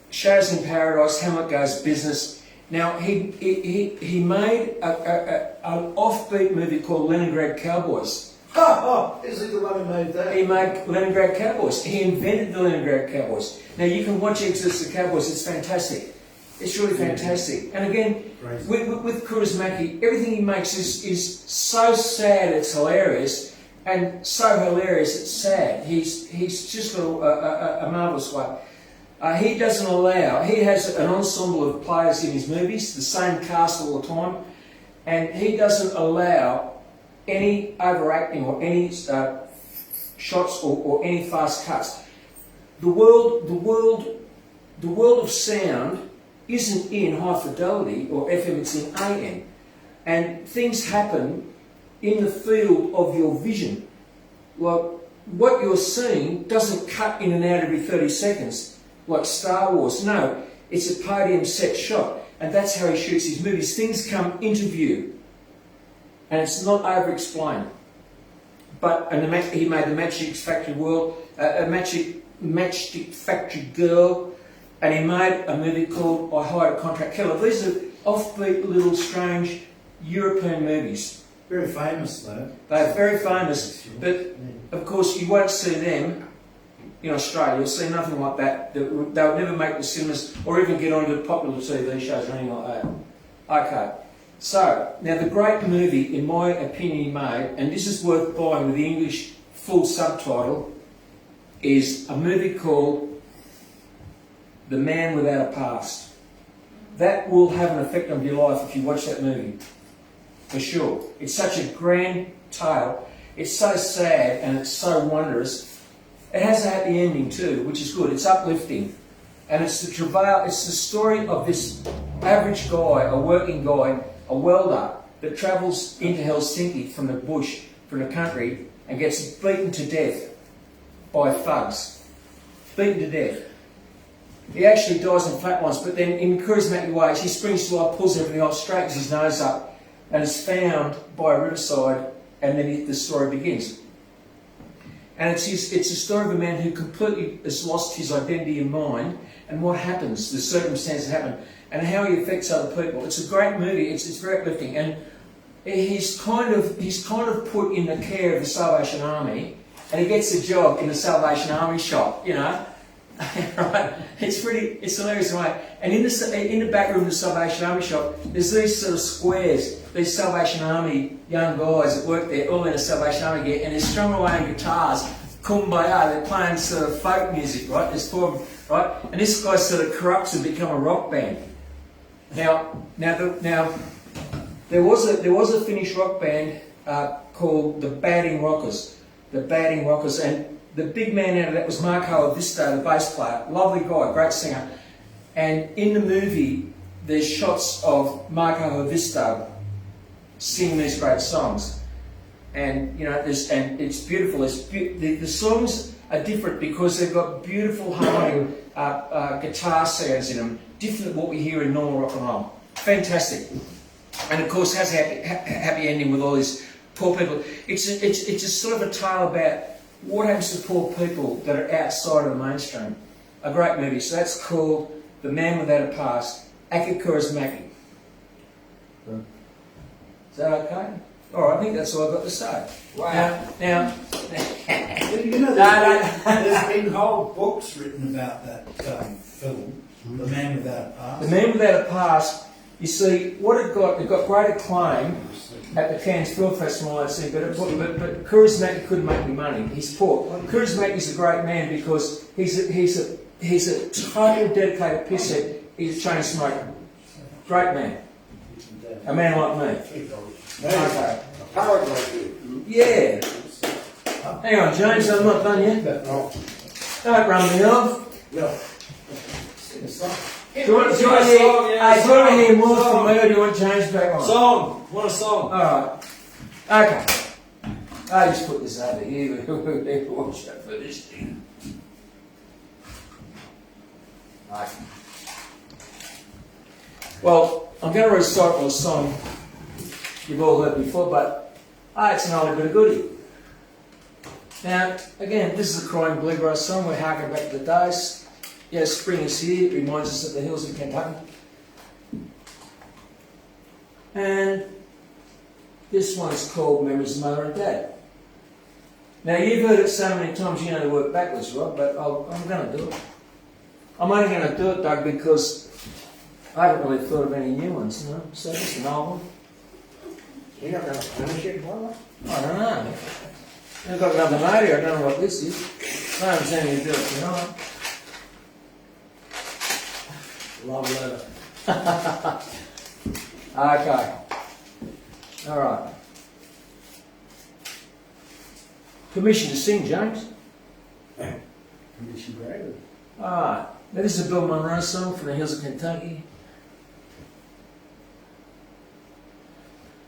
Shadows in Paradise, Hamlet Goes Business. Now, he made an offbeat movie called Leningrad Cowboys. Is he the one who made that? He made Leningrad Cowboys. He invented the Leningrad Cowboys. Now, you can watch excerpts of Cowboys, it's fantastic. It's really fantastic. And again, with Paris-Maree, everything he makes is so sad it's hilarious, and so hilarious it's sad. He's just a marvellous way. He doesn't allow, he has an ensemble of players in his movies, the same cast all the time, and he doesn't allow any overacting or any shots or any fast cuts. The world of sound isn't in high fidelity or FM, it's in AM. And things happen in the field of your vision. Like, what you're seeing doesn't cut in and out every 30 seconds, like Star Wars. No, it's a podium set shot. And that's how he shoots his movies. Things come into view. And it's not over-explained. And he made the Matchstick Factory Matchstick Factory Girl, and he made a movie called I Hired a Contract Killer. These are offbeat, little, strange European movies. Very famous, though. They're very famous, but of course you won't see them in Australia. You'll see nothing like that. They'll never make the cinemas or even get onto popular TV shows or anything like that. Okay, so now the great movie, in my opinion, he made, and this is worth buying with the English full subtitle, is a movie called The Man Without a Past. That will have an effect on your life if you watch that movie, for sure. It's such a grand tale. It's so sad and it's so wondrous. It has a happy ending too, which is good. It's uplifting. And it's the travail, it's the story of this average guy, a working guy, a welder, that travels into Helsinki from the bush, from the country, and gets beaten to death by thugs. Beaten to death. He actually dies in flatlines, but then in charismatic ways, he springs to life, pulls everything off, straightens his nose up, and is found by a riverside, and then the story begins. And it's a story of a man who completely has lost his identity and mind, and what happens, the circumstances happen, and how he affects other people. It's a great movie. It's very uplifting, and he's kind of put in the care of the Salvation Army, and he gets a job in the Salvation Army shop, you know. Right? It's hilarious, right? And in the back room of the Salvation Army shop, there's these sort of squares, these Salvation Army young guys that work there, all in a Salvation Army gear, and they're strung away on guitars, kumbaya, they're playing sort of folk music, right? There's four of them, right? And this guy sort of corrupts and become a rock band. Now, there was a Finnish rock band called the Batting Rockers, and the big man out of that was Marko Visto, the bass player. Lovely guy, great singer. And in the movie, there's shots of Marko Visto singing these great songs. And you know, and it's beautiful. The songs are different because they've got beautiful harmony, guitar sounds in them, different than what we hear in normal rock and roll. Fantastic. And of course, has a happy ending with all these poor people. It's a sort of a tale about what happens to poor people that are outside of the mainstream. A great movie. So that's called The Man Without a Past, Aki Kaurismäki. Is that okay? Alright, I think that's all I've got to say. Wow. Now You know, there's been whole books written about that film, The Man Without a Past. The Man Without a Past, you see, what it got great acclaim at the Cannes Film Festival, I see, but Kaurismäki couldn't make any money. He's poor. Kaurismäki's a great man because he's a total dedicated pisshead. He's a chain smoker. Great man. A man like me. Okay. Yeah. Hang on, James, I'm not done yet. Don't run me off. Do you want to hear more from me, or do you want James back on? Song! What a song! Alright. Okay. I just put this over here. We'll never watch that for this thing. Right. Well, I'm going to recite a song you've all heard before, but it's an old bit of goodie. Now, again, this is a crying bluegrass song. We're harking back to the days. Yeah, spring is here. It reminds us of the hills of Kentucky. And this one's called Memories of Mother and Dad. Now, you've heard it so many times you know to work backwards, Rob, but I'm going to do it. I'm only going to do it, Doug, because I haven't really thought of any new ones, you know? So this is an old one. You're not going to finish it, brother? I don't know. I've got another note here. I don't know what this is. I haven't seen you do it tonight. Love letter. Okay. All right. Permission to sing, James. Commission granted. All right. Now this is a Bill Monroe song from the hills of Kentucky.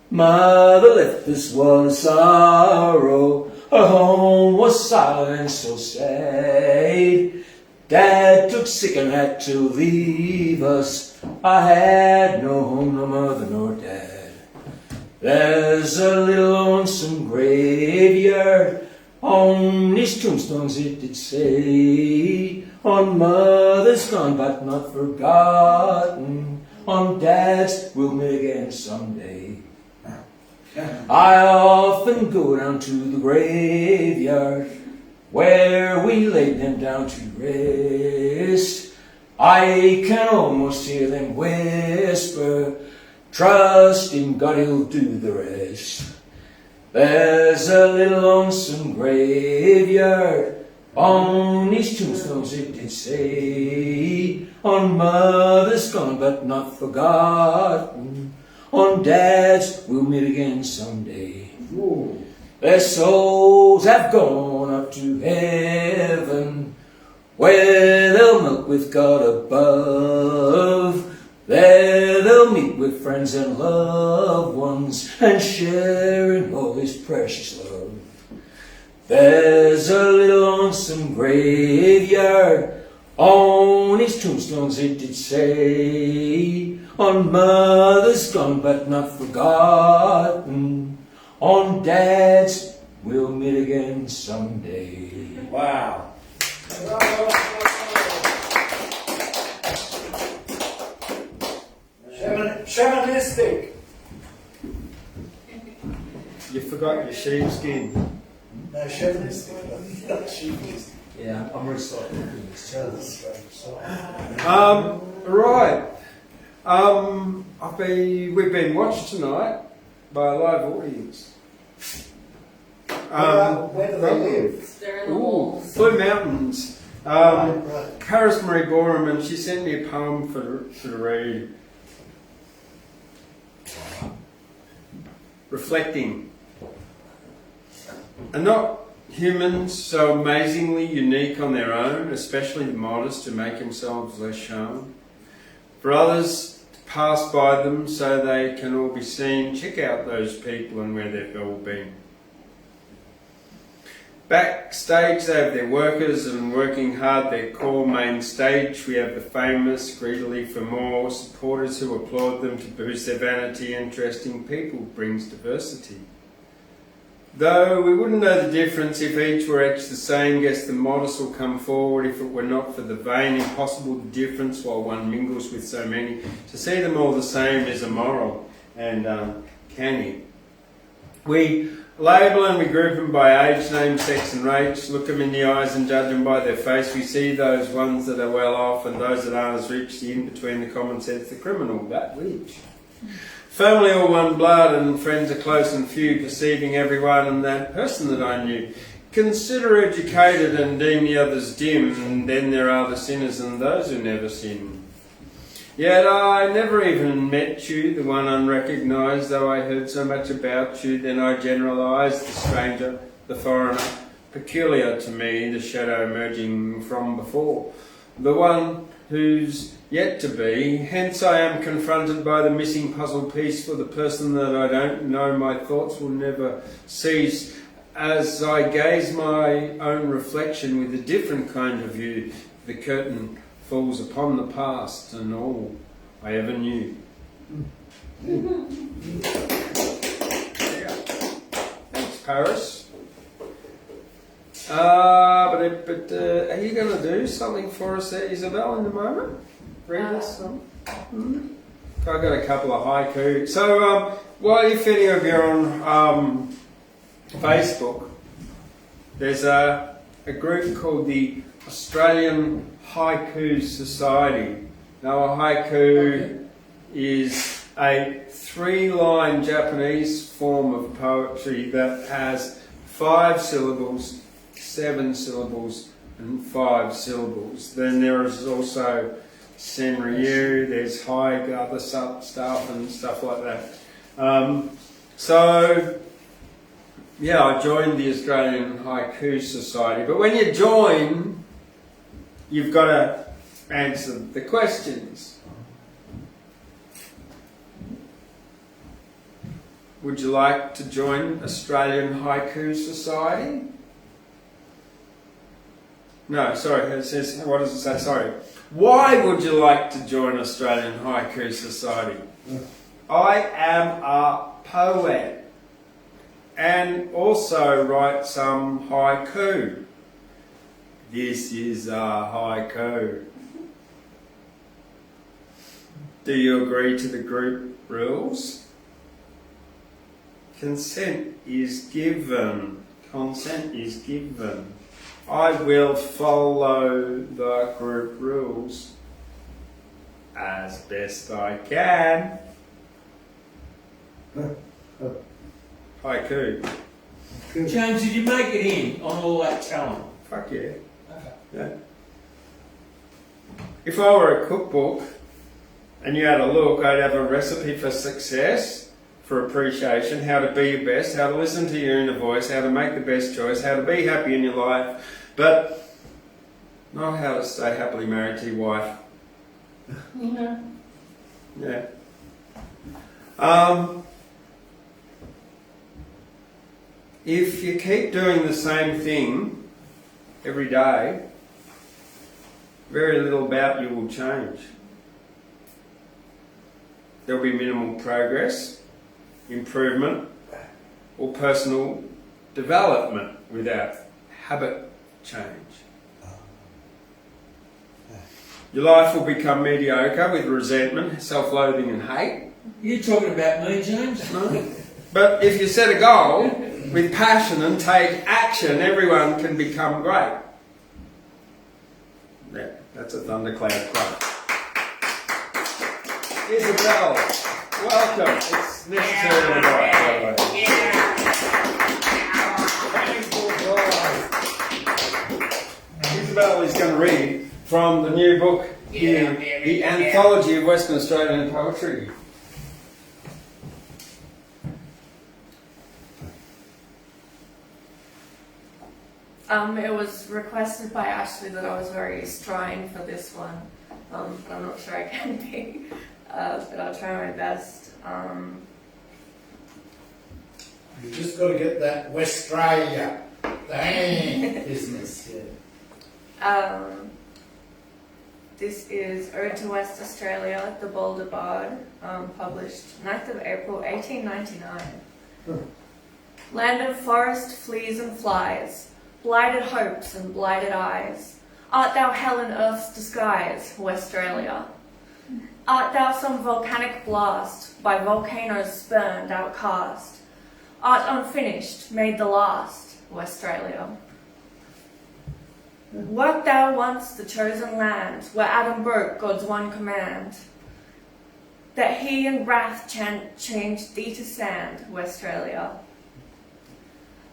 Mother left this world in sorrow. Her home was silent and so sad. Dad took sick and had to leave us. I had no home, no mother, nor dad. There's a little lonesome graveyard. On these tombstones it did say, on mother's gone but not forgotten, on dad's we'll meet again someday. I often go down to the graveyard where we laid them down to rest. I can almost hear them whisper, trust in God, he'll do the rest. There's a little lonesome graveyard, on these tombstones it did say, on mother's gone but not forgotten, on dad's we'll meet again someday. Ooh. Their souls have gone up to heaven, where they'll melt with God above. There they'll meet with friends and loved ones, and share in all his precious love. There's a little lonesome graveyard, on his tombstones it did say, on mother's gone but not forgotten, on dad's we'll meet again someday. Wow. Shamanistic. You forgot your sheepskin. No, shamanistic. Not sheepskin. Yeah, I'm reciting this. Right. We've been watched tonight by a live audience. Where do they live? They're in the Ooh, walls. Blue Mountains. Right. Paris-Maree Boreham, and she sent me a poem to read. Reflecting. Are not humans so amazingly unique on their own, especially the modest who make themselves less shown? For others to pass by them so they can all be seen, check out those people and where they've all been. Backstage they have their workers and working hard their core. Main stage we have the famous, greedily for more, supporters who applaud them to boost their vanity. Interesting people brings diversity. Though we wouldn't know the difference if each were each the same. Guess the modest will come forward if it were not for the vain. Impossible the difference while one mingles with so many. To see them all the same is immoral and canny. We label and we group them by age, name, sex and race. Look them in the eyes and judge them by their face. We see those ones that are well off and those that aren't as rich. The in between, the common sense, the criminal, that which. Family all one blood and friends are close and few, perceiving everyone and that person that I knew. Consider educated and deem the others dim, and then there are the sinners and those who never sin. Yet I never even met you, the one unrecognised, though I heard so much about you. Then I generalised the stranger, the foreigner, peculiar to me, the shadow emerging from before, the one who's yet to be. Hence I am confronted by the missing puzzle piece. For the person that I don't know, my thoughts will never cease. As I gaze my own reflection with a different kind of view, the curtain falls upon the past and all I ever knew. Thanks, Paris. But are you going to do something for us there, Isabel, in a moment? Read us some. I've got a couple of haiku. So, well, if any of you are on Facebook, there's a group called the Australian Haiku Society. Now, a haiku is a 3-line Japanese form of poetry that has 5 syllables, 7 syllables, and 5 syllables. Then there is also Senryu, there's haiku, other stuff and stuff like that. So, yeah, I joined the Australian Haiku Society. But when you join, you've got to answer the questions. Would you like to join Australian Haiku Society? No, sorry, it says, what does it say? Sorry. Why would you like to join Australian Haiku Society? I am a poet and also write some haiku. This is a haiku. Do you agree to the group rules? Consent is given. Consent is given. I will follow the group rules as best I can. Haiku. James, did you make it in on all that talent? Fuck yeah. Okay. Yeah. If I were a cookbook and you had a look, I'd have a recipe for success, for appreciation, how to be your best, how to listen to your inner voice, how to make the best choice, how to be happy in your life, but not how to stay happily married to your wife. Yeah. If you keep doing the same thing every day, very little about you will change. There will be minimal progress, improvement, or personal development without habit change. Your life will become mediocre with resentment, self-loathing and hate. You talking about me, James? No. But if you set a goal with passion and take action, everyone can become great. Yeah, that's a Tundercloud quote. Isabel, welcome. It's necessary to write, by the way. Isabel is going to read from the new book here, The Anthology of Western Australian Poetry. It was requested by Ashley that I was very strained for this one, but I'm not sure I can be, but I'll try my best. You just got to get that Westralia business. Yeah. This is Ode to West Australia, The Boulder Bard, published 9th of April 1899. Land of forest, fleas and flies, blighted hopes and blighted eyes, art thou hell in earth's disguise, Westralia? Art thou some volcanic blast, by volcanoes spurned, outcast? Art unfinished, made the last, Westralia? Wert thou once the chosen land, where Adam broke God's one command, that he in wrath changed thee to sand, Westralia?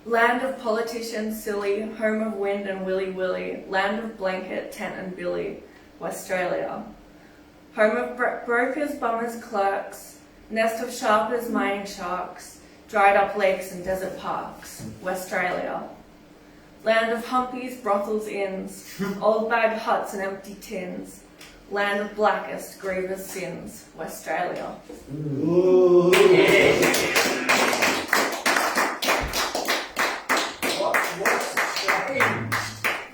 Land of politicians silly, home of wind and willy-willy, land of blanket, tent and billy, Westralia. Home of brokers, bummers, clerks, nest of sharpers, mining sharks, dried up lakes and desert parks, Westralia. Land of humpies, brothels, inns, old bag huts and empty tins, land of blackest, grievous sins, Westralia.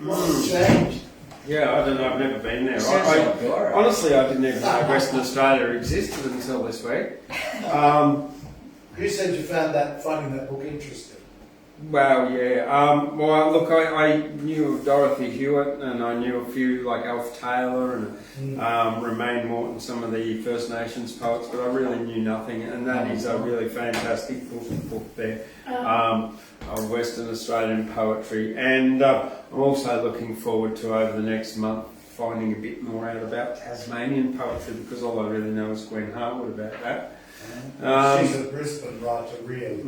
What's changed? Yeah, I don't know. I've never been there. Sounds like Boreham. Honestly, I didn't even know Western Australia existed until this week. Who said you found finding that book interesting? Well, yeah. Well, look, I knew Dorothy Hewitt, and I knew a few like Alf Taylor and Romain Morton, some of the First Nations poets, but I really knew nothing. And that is a really fantastic book there of Western Australian poetry. And I'm also looking forward to over the next month finding a bit more out about Tasmanian poetry, because all I really know is Gwen Harwood about that. She's a Brisbane writer, really.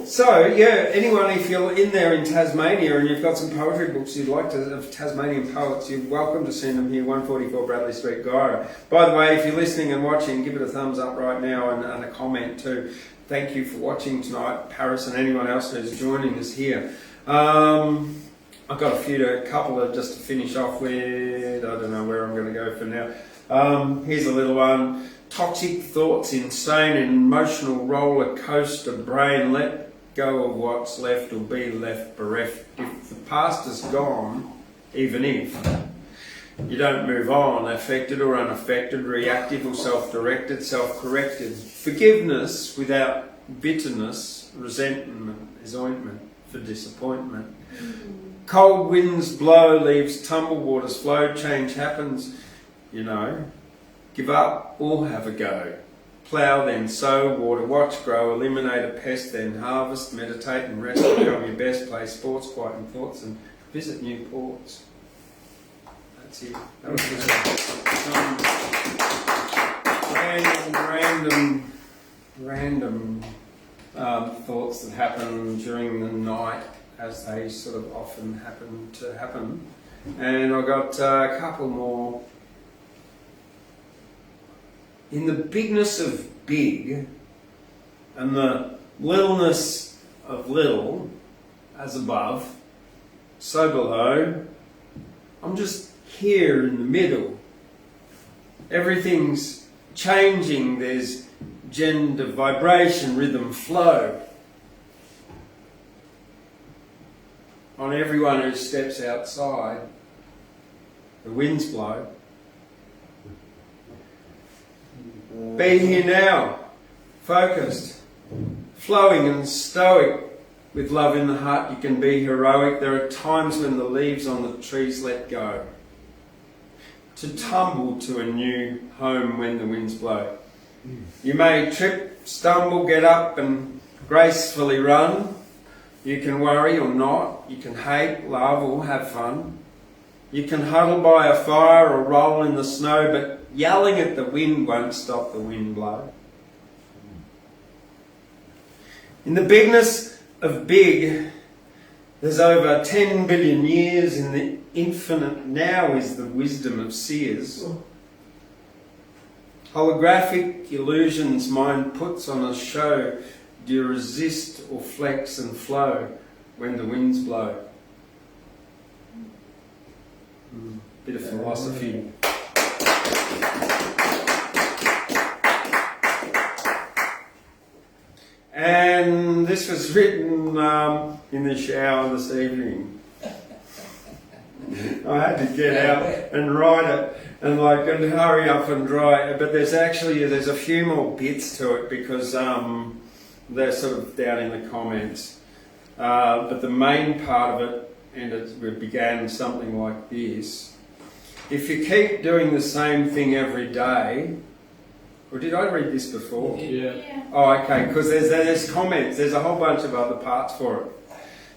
So yeah, anyone, if you're in there in Tasmania and you've got some poetry books you'd like to, of Tasmanian poets, you're welcome to send them here, 144 Bradley Street, Guyra. By the way, if you're listening and watching, give it a thumbs up right now and a comment too. Thank you for watching tonight, Paris, and anyone else who's joining us here. I've got a couple of just to finish off with. I don't know where I'm going to go for now. Here's a little one. Toxic thoughts, insane and emotional roller coaster brain. Let go of what's left or be left bereft. If the past is gone, even if you don't move on, affected or unaffected, reactive or self-directed, self-corrected. Forgiveness without bitterness, resentment is ointment for disappointment. Cold winds blow, leaves tumble, waters flow, change happens, you know. Give up or have a go. Plough, then sow, water, watch, grow, eliminate a pest, then harvest, meditate and rest, become your best, play sports, quieten thoughts and visit new ports. That's it. That was just some random thoughts that happen during the night, as they sort of often happen. And I got a couple more. In the bigness of big and the littleness of little, as above, so below, I'm just here in the middle. Everything's changing, there's gender, vibration, rhythm, flow. On everyone who steps outside, the winds blow. Be here now, focused, flowing and stoic. With love in the heart, you can be heroic. There are times when the leaves on the trees let go, to tumble to a new home when the winds blow. You may trip, stumble, get up and gracefully run. You can worry or not. You can hate, love or have fun. You can huddle by a fire or roll in the snow, but yelling at the wind won't stop the wind blow. In the bigness of big, there's over 10 billion years. In the infinite now is the wisdom of seers. Holographic illusions mind puts on a show. Do you resist or flex and flow when the winds blow? Bit of philosophy. And this was written in the shower this evening. I had to get out and write it and hurry up and dry it. But there's a few more bits to it because they're sort of down in the comments. But the main part of it, and it began something like this. If you keep doing the same thing every day, or did I read this before? Yeah. Oh, okay, because there's comments, there's a whole bunch of other parts for it.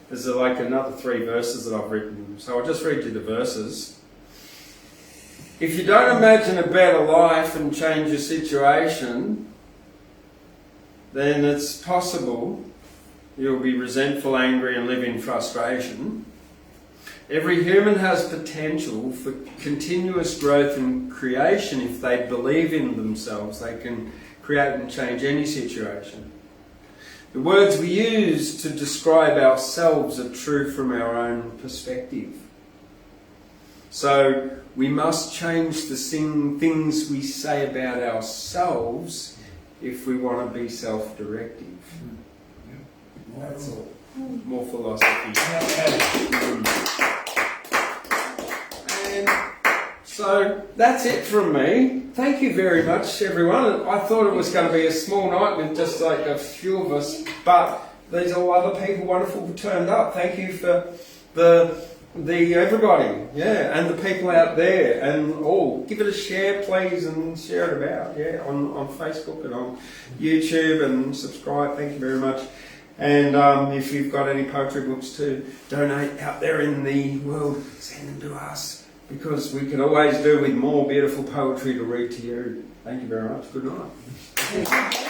There's another 3 verses that I've written, so I'll just read you the verses. If you don't imagine a better life and change your situation, then it's possible you'll be resentful, angry and live in frustration. Every human has potential for continuous growth and creation. If they believe in themselves, they can create and change any situation. The words we use to describe ourselves are true from our own perspective. So we must change the things we say about ourselves if we want to be self-directive. That's all. More philosophy. So that's it from me. Thank you very much, everyone. I thought it was going to be a small night with just like a few of us, but these are all other people wonderful who turned up. Thank you for the everybody, yeah, and the people out there, and give it a share, please, and share it about, yeah, on Facebook and on YouTube, and subscribe. Thank you very much. And if you've got any poetry books to donate out there in the world, send them to us, because we can always do with more beautiful poetry to read to you. Thank you very much. Good night.